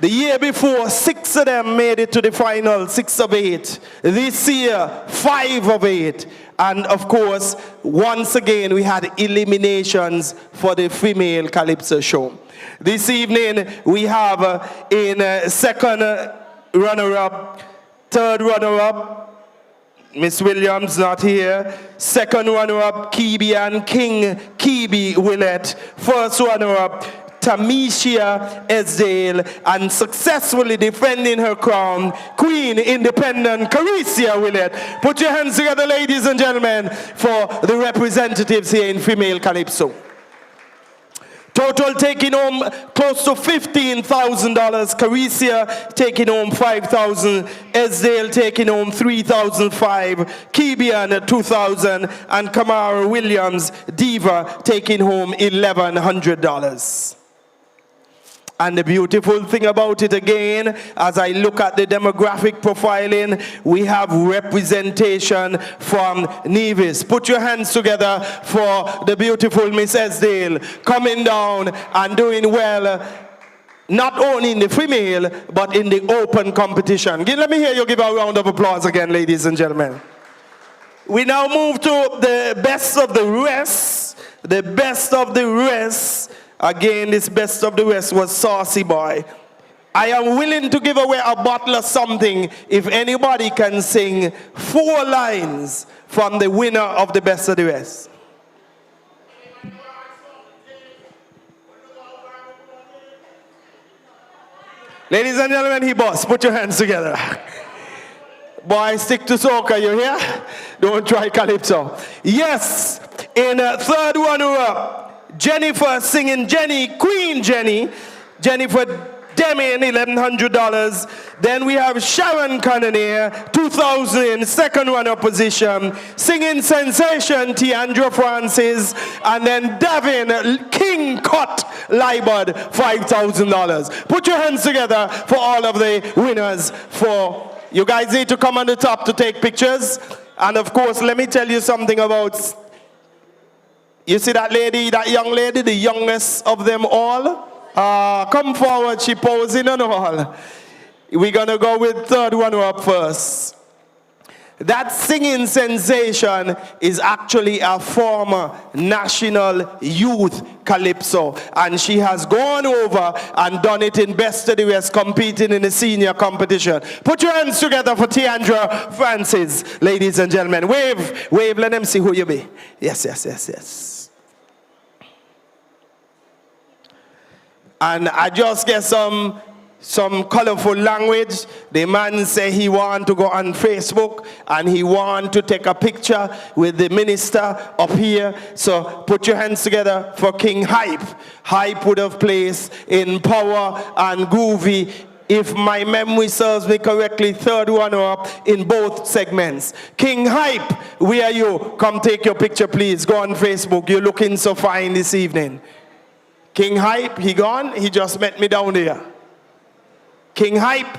The year before, 6 of them made it to the final, 6 of 8. This year, 5 of 8. And of course, once again, we had eliminations for the female Calypso show. This evening, we have in second runner-up, third runner-up, Miss Williams not here. Second runner-up, Kibi and King Kibi Willett. First runner-up, Tamisha Esdale, and successfully defending her crown, Queen Independent Carisia Willett. Put your hands together, ladies and gentlemen, for the representatives here in female Calypso. Total taking home close to $15,000. Carisia taking home $5,000. Esdale taking home $3,500. Kibian $2,000. And Kamara Williams Diva taking home $1,100. And the beautiful thing about it again, as I look at the demographic profiling, we have representation from Nevis. Put your hands together for the beautiful Miss Esdale coming down and doing well, not only in the female, but in the open competition. Let me hear you give a round of applause again, ladies and gentlemen. We now move to the best of the rest. The best of the rest. Again, this best of the rest was Saucy Boy. I am willing to give away a bottle of something if anybody can sing 4 lines from the winner of the best of the rest. Ladies and gentlemen, he boss, put your hands together. Boy, stick to soca, you hear? Don't try calypso. Yes, in third runner-up, Jennifer singing Queen Jenny. Jennifer Deming, $1,100. Then we have Sharon Cannonier, $2,000, second runner-up position. Singing sensation, Tiandra Francis. And then Davin King Cut Libod, $5,000. Put your hands together for all of the winners. You guys need to come on the top to take pictures. And of course, let me tell you something about... You see that lady, that young lady, the youngest of them all? Come forward, she posing and all. We're going to go with third one up first. That singing sensation is actually a former national youth calypso. And she has gone over and done it in Best of the West, competing in the senior competition. Put your hands together for Tiandra Francis, ladies and gentlemen. Wave, let them see who you be. Yes. And I just get some some colorful language. The man say he want to go on Facebook and he want to take a picture with the minister up here. So put your hands together for King Hype. Hype would have placed in Power and Groovy, if my memory serves me correctly, third runner-up in both segments. King Hype, where are you? Come take your picture, please. Go on Facebook. You're looking so fine this evening. King Hype, he gone? He just met me down there. King Hype,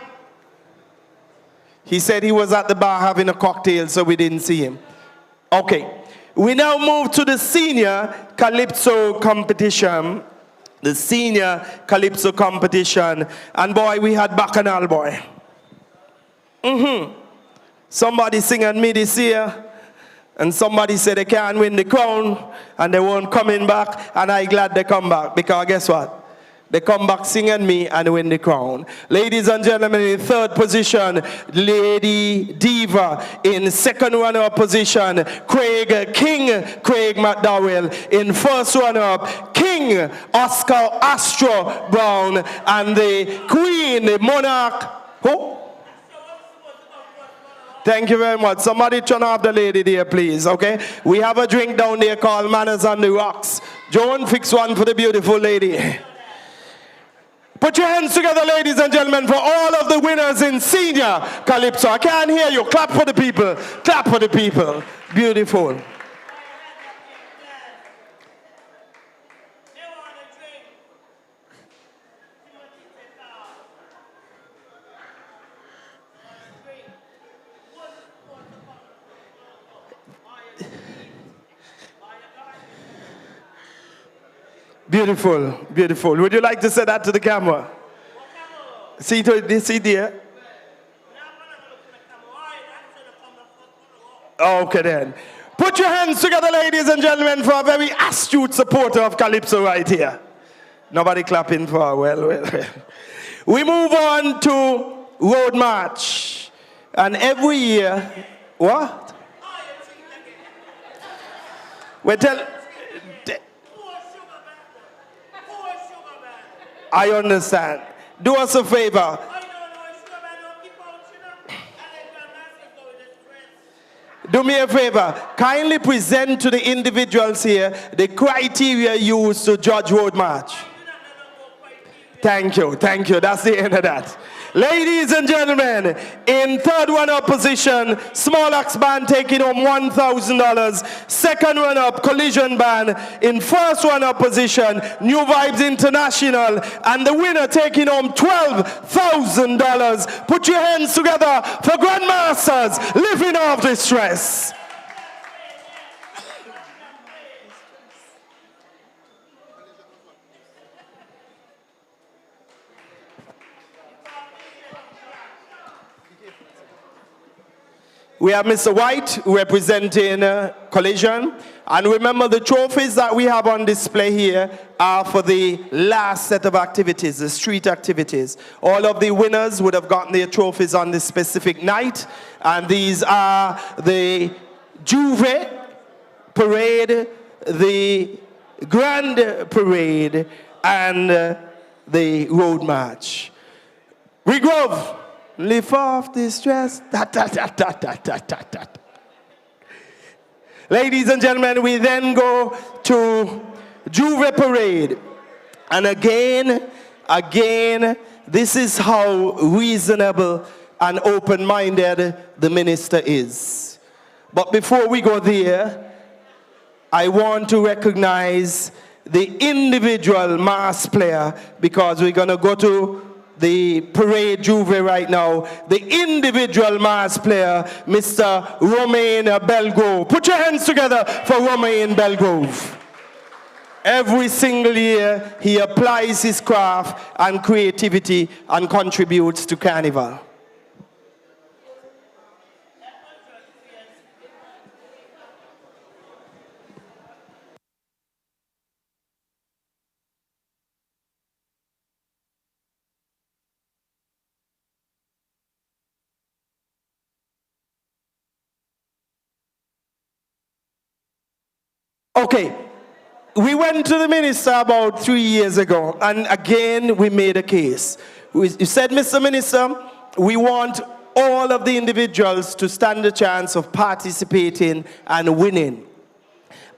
he said he was at the bar having a cocktail, so we didn't see him. Okay, we now move to the senior calypso competition. The senior calypso competition. And boy, we had Bacchanal, boy. Somebody singing me this year, and somebody said they can't win the crown, and they won't coming back, and I'm glad they come back, because guess what? They come back singing me and win the crown. Ladies and gentlemen, in third position, Lady Diva. In second runner-up position, Craig McDowell. In first runner-up, King Oscar Astro Brown. And the Queen, the Monarch. Who? Thank you very much. Somebody turn off the lady there, please, okay? We have a drink down there called Manners on the Rocks. Joan, fix one for the beautiful lady. Put your hands together, ladies and gentlemen, for all of the winners in senior calypso. I can't hear you. Clap for the people. Clap for the people. Beautiful. Beautiful, beautiful. Would you like to say that to the camera? See there? Okay then. Put your hands together, ladies and gentlemen, for a very astute supporter of Calypso right here. Nobody clapping for her. Well. We move on to Road March. And every year, what? We tell... I understand. Do us a favor. Do me a favor. Kindly present to the individuals here the criteria used to judge Road March. Thank you. Thank you. That's the end of that. Ladies and gentlemen, in third runner-up position, Small Axe Band taking home $1,000. Second runner-up, Collision Band. In first runner-up position, New Vibes International. And the winner taking home $12,000. Put your hands together for Grandmasters living off the stress. We have Mr. White representing Collision. And remember, the trophies that we have on display here are for the last set of activities, the street activities. All of the winners would have gotten their trophies on this specific night. And these are the Juve Parade, the Grand Parade, and the Road March. Regrove. Lift off the stress. Ladies and gentlemen, we then go to Juve Parade. And again, this is how reasonable and open-minded the minister is. But before we go there, I want to recognize the individual mass player, because we're going to go to the parade Juve right now. The individual mass player, Mr. Romain Belgrove. Put your hands together for Romain Belgrove. Every single year, he applies his craft and creativity and contributes to Carnival. Okay, we went to the minister about 3 years ago, and again we made a case. You said, Mr. Minister, we want all of the individuals to stand a chance of participating and winning.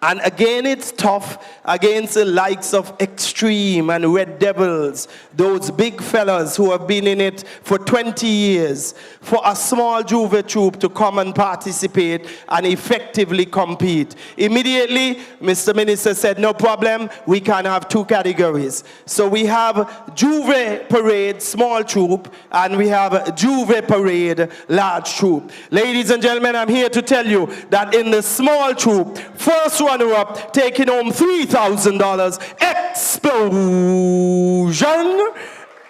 And again, it's tough against the likes of Extreme and Red Devils, those big fellas who have been in it for 20 years, for a small Juve troop to come and participate and effectively compete. Immediately, Mr. Minister said, no problem, we can have two categories. So we have Juve Parade, small troop, and we have Juve Parade, large troop. Ladies and gentlemen, I'm here to tell you that in the small troop, first runner-up taking home $3,000, Explosion,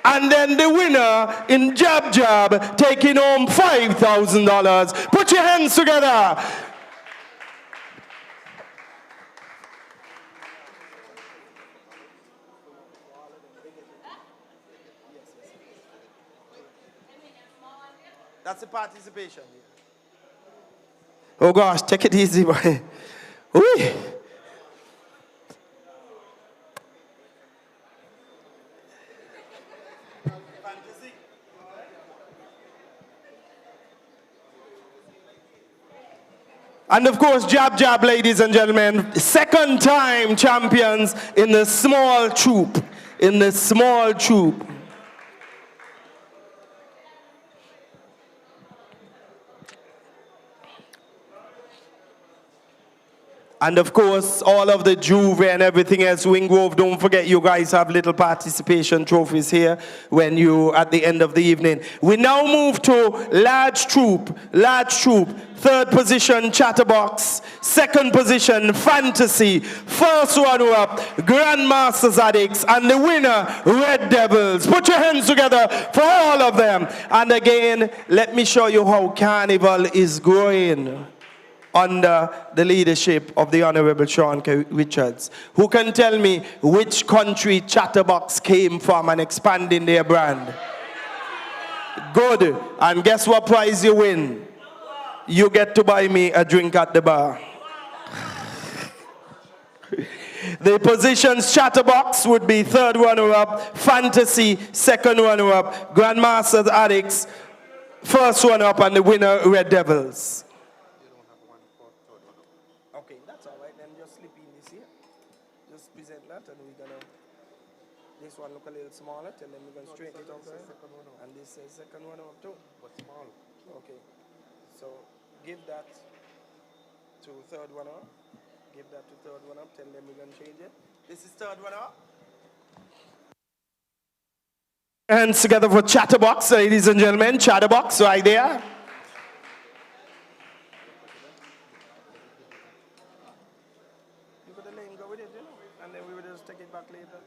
and then the winner in Jab Jab taking home $5,000. Put your hands together. That's the participation. Oh gosh, take it easy, boy. Ooh. And of course, Jab Jab, ladies and gentlemen, second time champions in the small troop. In the small troop. And of course, all of the Juve and everything else, Winggrove, don't forget you guys have little participation trophies here when you, at the end of the evening. We now move to large troop, third position, Chatterbox, second position, Fantasy, first runner-up, Grandmasters Addicts, and the winner, Red Devils. Put your hands together for all of them. And again, let me show you how Carnival is growing under the leadership of the Honorable Sean K. Richards. Who can tell me which country Chatterbox came from and expanding their brand? Good. And guess what prize you win? You get to buy me a drink at the bar. The positions Chatterbox would be third runner-up, Fantasy, second runner-up, Grandmasters Addicts, first runner-up, and the winner, Red Devils. This one look a little smaller, and then we're going to straighten it up there. And this is second one up too. But small. Okay. So give that to third one up. Give that to third one up. Tell them we're going to change it. This is third one up. Hands together for Chatterbox, ladies and gentlemen. Chatterbox right there. You got the lane, go with it, you know, and then we will just take it back later.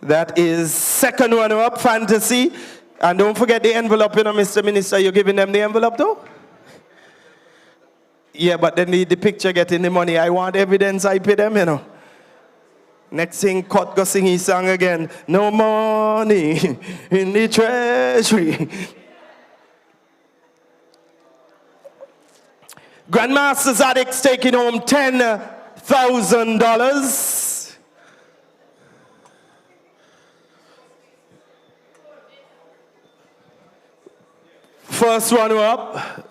That is second runner-up, Fantasy. And don't forget the envelope, you know, Mr. Minister. You're giving them the envelope, though? Yeah, but then the picture getting the money. I want evidence I pay them, you know. Next thing, Cut go sing his song again. No money in the treasury. Grandmasters Addicts taking home $10,000. First runner-up.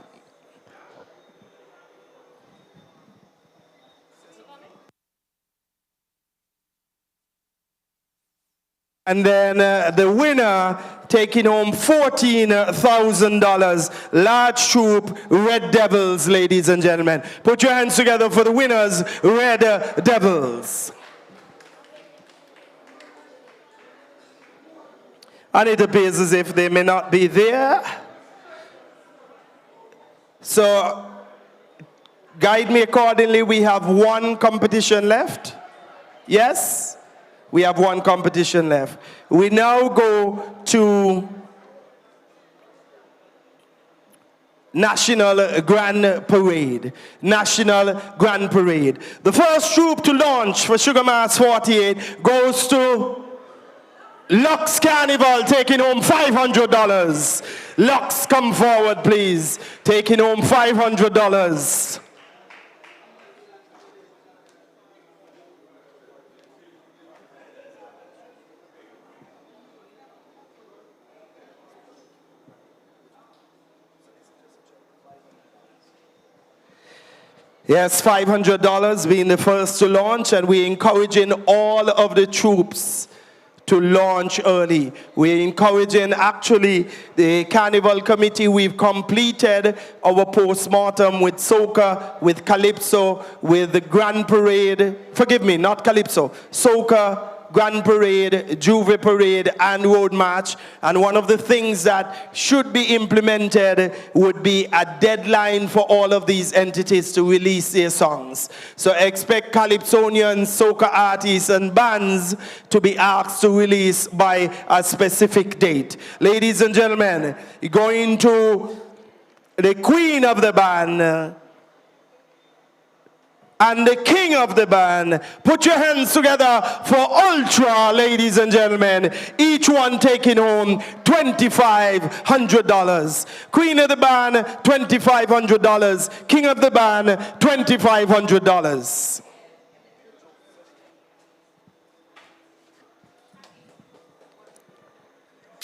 And then the winner taking home $14,000. Large troop, Red Devils, ladies and gentlemen. Put your hands together for the winners, Red Devils. And it appears as if they may not be there. So, guide me accordingly. We have one competition left. Yes? We have one competition left. We now go to National Grand Parade. National Grand Parade. The first troop to launch for Sugar Mass 48 goes to Lux Carnival, taking home $500. Lux, come forward, please. Taking home $500. Yes, $500 being the first to launch, and we're encouraging all of the troops to launch early. We're encouraging, actually, the Carnival Committee. We've completed our post-mortem with Soca, with Calypso, with the Grand Parade. Forgive me, not Calypso. Soca, Grand Parade, Juve Parade, and Road March. And one of the things that should be implemented would be a deadline for all of these entities to release their songs. So expect Calypsonians, Soca artists, and bands to be asked to release by a specific date. Ladies and gentlemen, going to the queen of the band, and the king of the band. Put your hands together for Ultra, ladies and gentlemen. Each one taking home $2,500. Queen of the band, $2,500. King of the band, $2,500.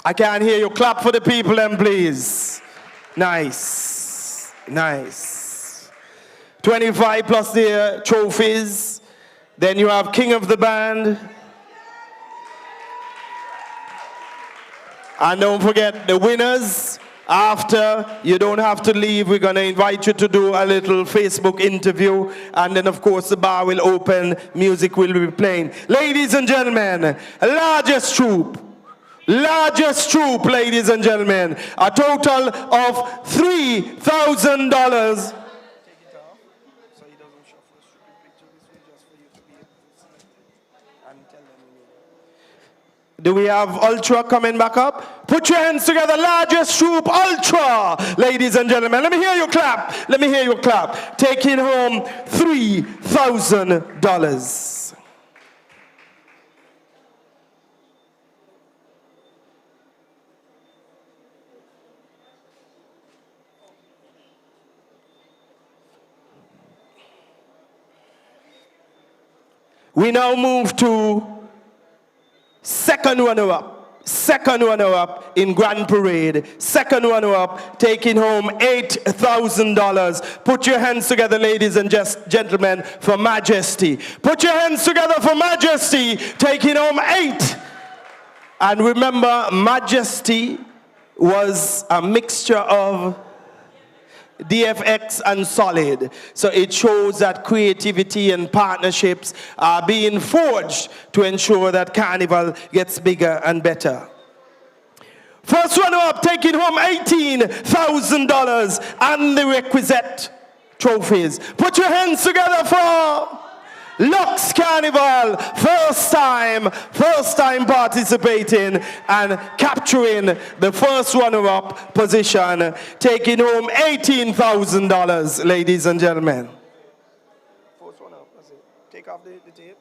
I can't hear you. Clap for the people then, please. Nice. Nice. 25 plus the trophies. Then you have King of the Band. And don't forget the winners. After, you don't have to leave. We're going to invite you to do a little Facebook interview. And then, of course, the bar will open. Music will be playing. Ladies and gentlemen, largest troop. Largest troop, ladies and gentlemen. A total of $3,000. Do we have Ultra coming back up? Put your hands together, largest troop, Ultra, ladies and gentlemen. Let me hear you clap. Let me hear you clap. Taking home $3,000. We now move to second runner-up in Grand Parade. Second runner-up taking home $8,000. Put your hands together, ladies and gentlemen, for Majesty. Put your hands together for Majesty, taking home $8,000. And remember, Majesty was a mixture of DFX and Solid. So it shows that creativity and partnerships are being forged to ensure that Carnival gets bigger and better. First runner-up taking home $18,000 and the requisite trophies. Put your hands together for Lux Carnival, first time participating and capturing the first runner-up position, taking home $18,000, ladies and gentlemen. First runner-up, that's it. Take off the tape.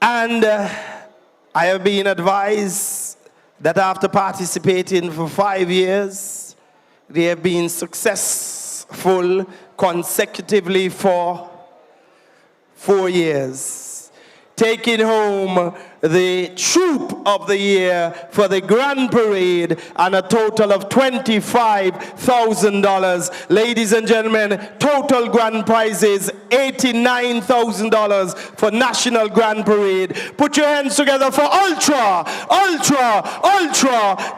And I have been advised that after participating for 5 years, they have been successful consecutively for 4 years. Taking home the Troop of the Year for the Grand Parade and a total of $25,000. Ladies and gentlemen, total grand prizes $89,000 for National Grand Parade. Put your hands together for Ultra,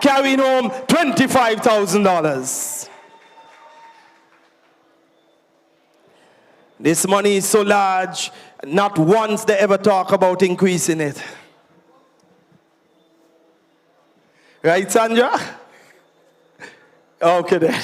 carrying home $25,000. This money is so large, not once they ever talk about increasing it. Right, Sandra? Okay then.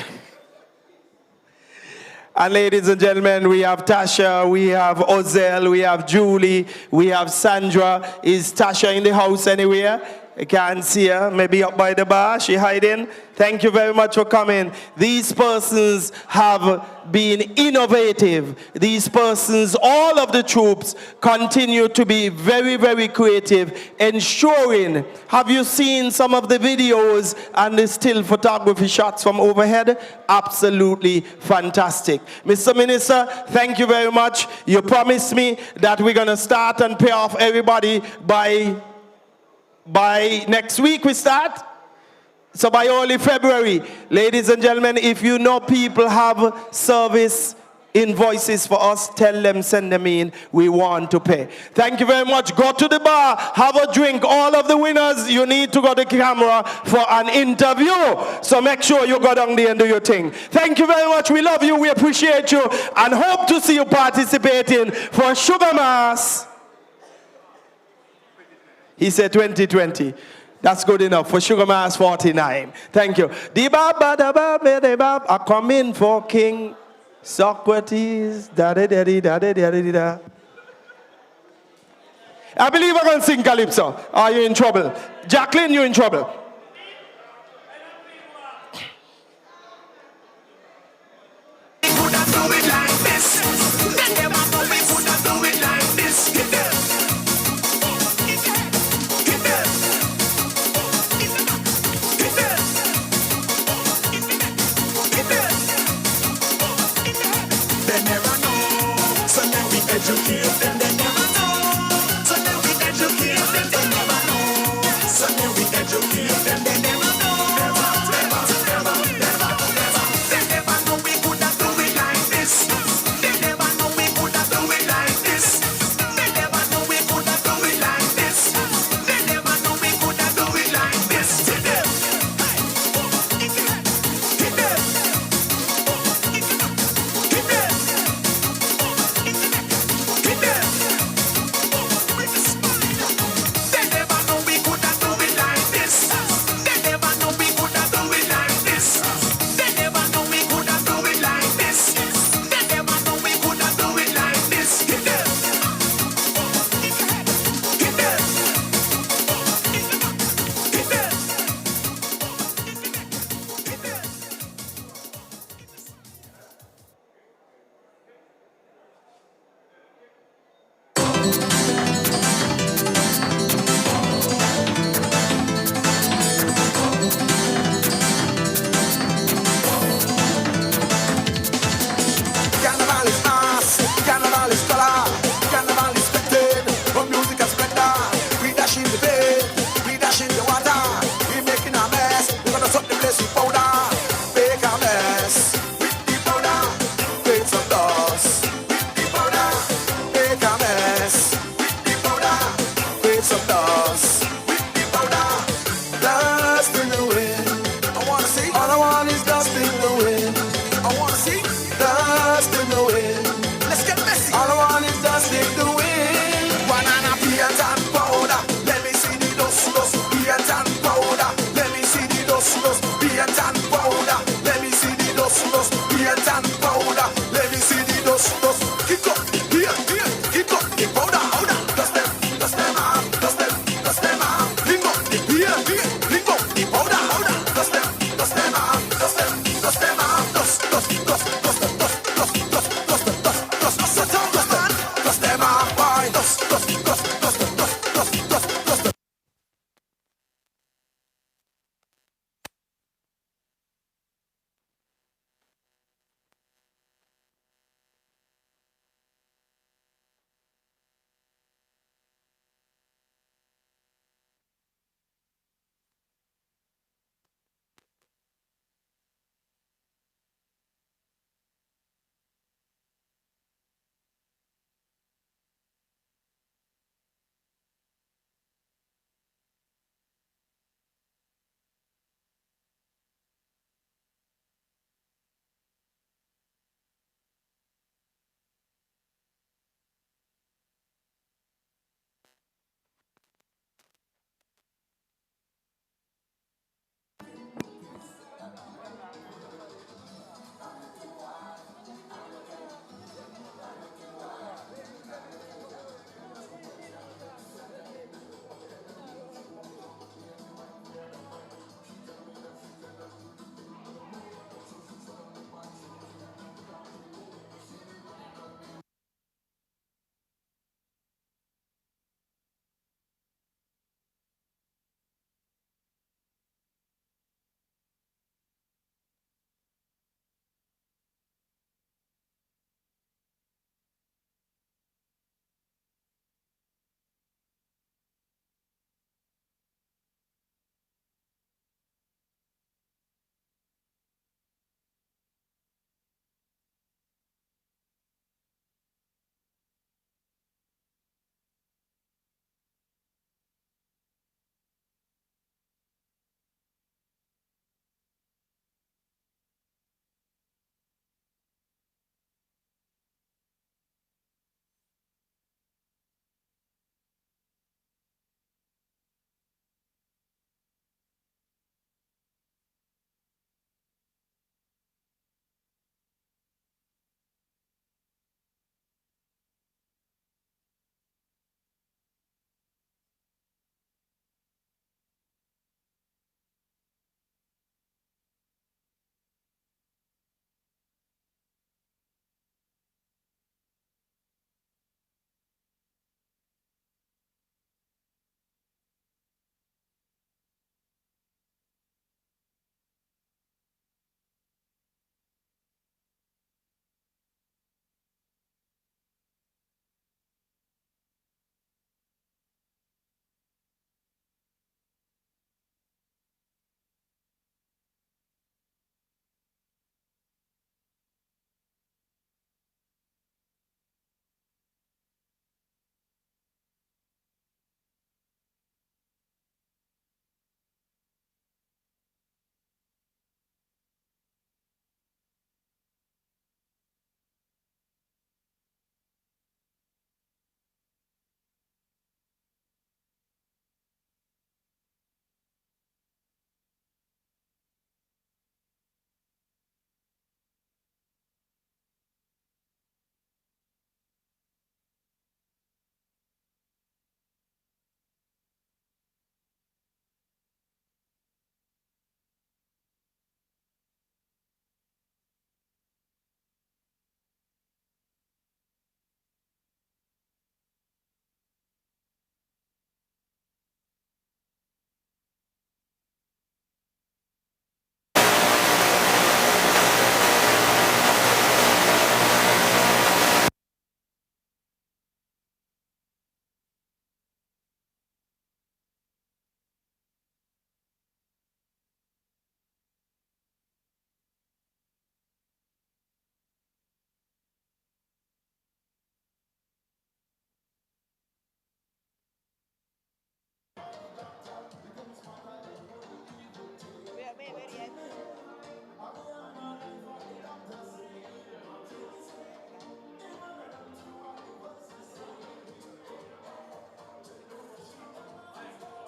And ladies and gentlemen, we have Tasha, we have Ozel, we have Julie, we have Sandra. Is Tasha in the house anywhere? I can't see her, maybe up by the bar, she hiding. Thank you very much for coming. These persons have been innovative. These persons, all of the troops, continue to be very, very creative, ensuring, have you seen some of the videos and the still photography shots from overhead? Absolutely fantastic. Mr. Minister, thank you very much. You promised me that we're going to start and pay off everybody by next week we start. So by early February, ladies and gentlemen, if you know people have service invoices for us, tell them, send them in. We want to pay. Thank you very much. Go to the bar, have a drink. All of the winners, you need to go to the camera for an interview. So make sure you go down there and do your thing. Thank you very much. We love you. We appreciate you. And hope to see you participating for Sugar Mass. He said 2020. That's good enough for Sugar Mass 49. Thank you. I come in for King Socrates. I believe I can sing calypso. Are you in trouble? Jacqueline, you in trouble? Educate them, they never know. So then we educate them, they never know. So then we educate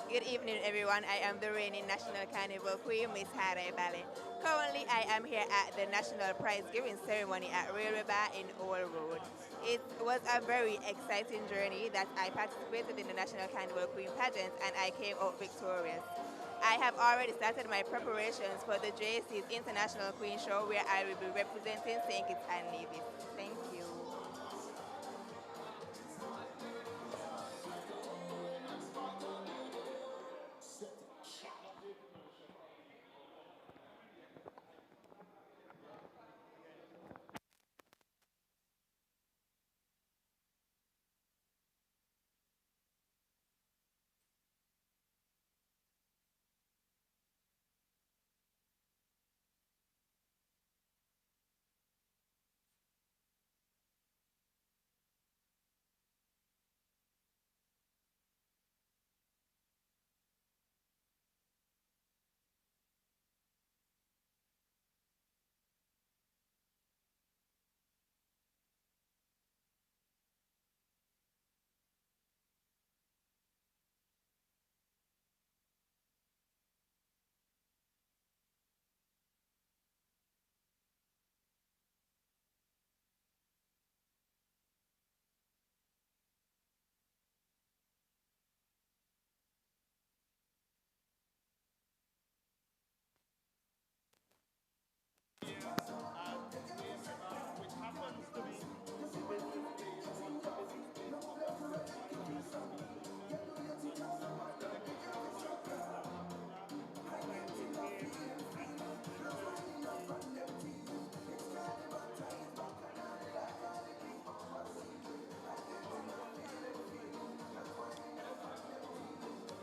Good evening, everyone. I am the reigning National Carnival Queen, Miss Hare Ballet. Currently, I am here at the National Prize Giving Ceremony at Railway Bar in Old Road. It was a very exciting journey that I participated in the National Carnival Queen pageant and I came out victorious. I have already started my preparations for the JC's International Queen Show where I will be representing St. Kitts and Nevis. Thank you.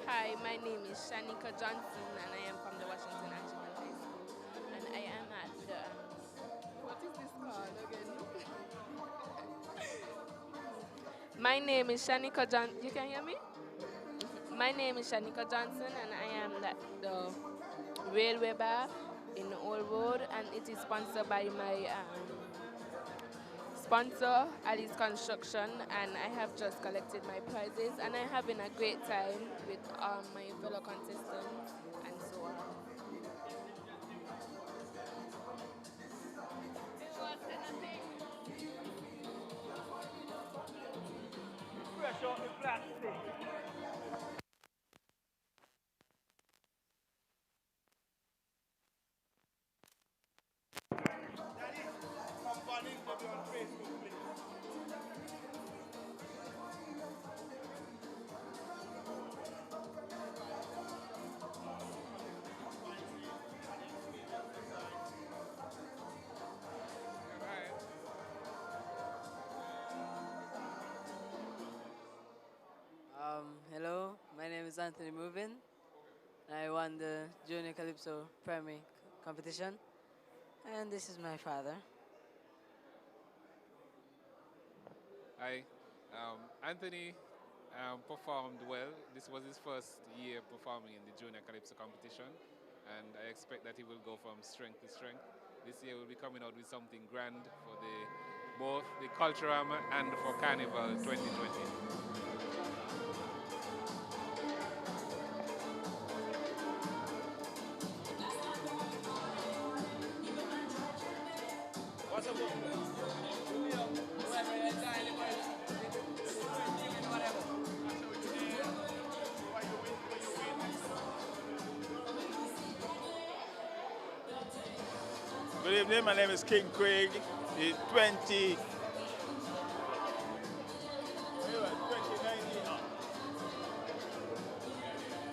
Hi, my name is Shanika Johnson and I am from the Washington National High School and I am at the, what is this called again? My name is Shanika Johnson, you can hear me? My name is Shanika Johnson and I am at the Railway Bar in Old Road and it is sponsored by my sponsor, Ali's Construction, and I have just collected my prizes and I'm having a great time with my fellow contestants and so on. Hello, my name is Anthony Movin. I won the Junior Calypso Primary competition, and this is my father. Hi, Anthony performed well. This was his first year performing in the Junior Calypso competition, and I expect that he will go from strength to strength. This year we'll be coming out with something grand for both the Culturama and for Carnival 2020. Good evening, my name is King Craig. The 2019.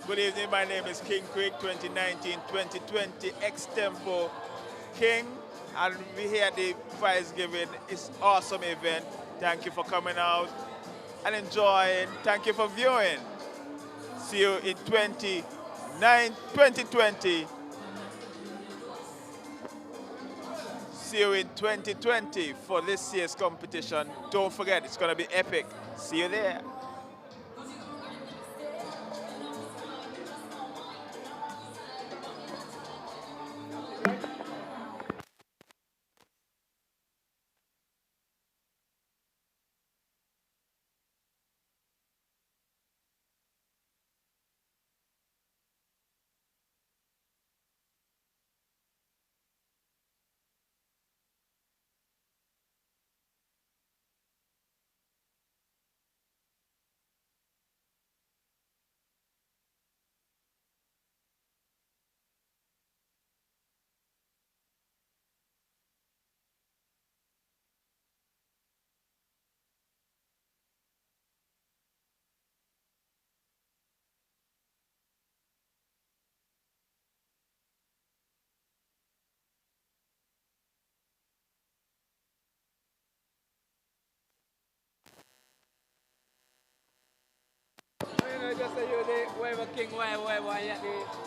Good evening, my name is King Craig, 2019-2020 Extempore King. And we here at the prize giving. It's an awesome event. Thank you for coming out and enjoying. Thank you for viewing. See you in 2020. See you in 2020 for this year's competition. Don't forget, it's going to be epic. See you there. say you the whatever king, whatever, and yet the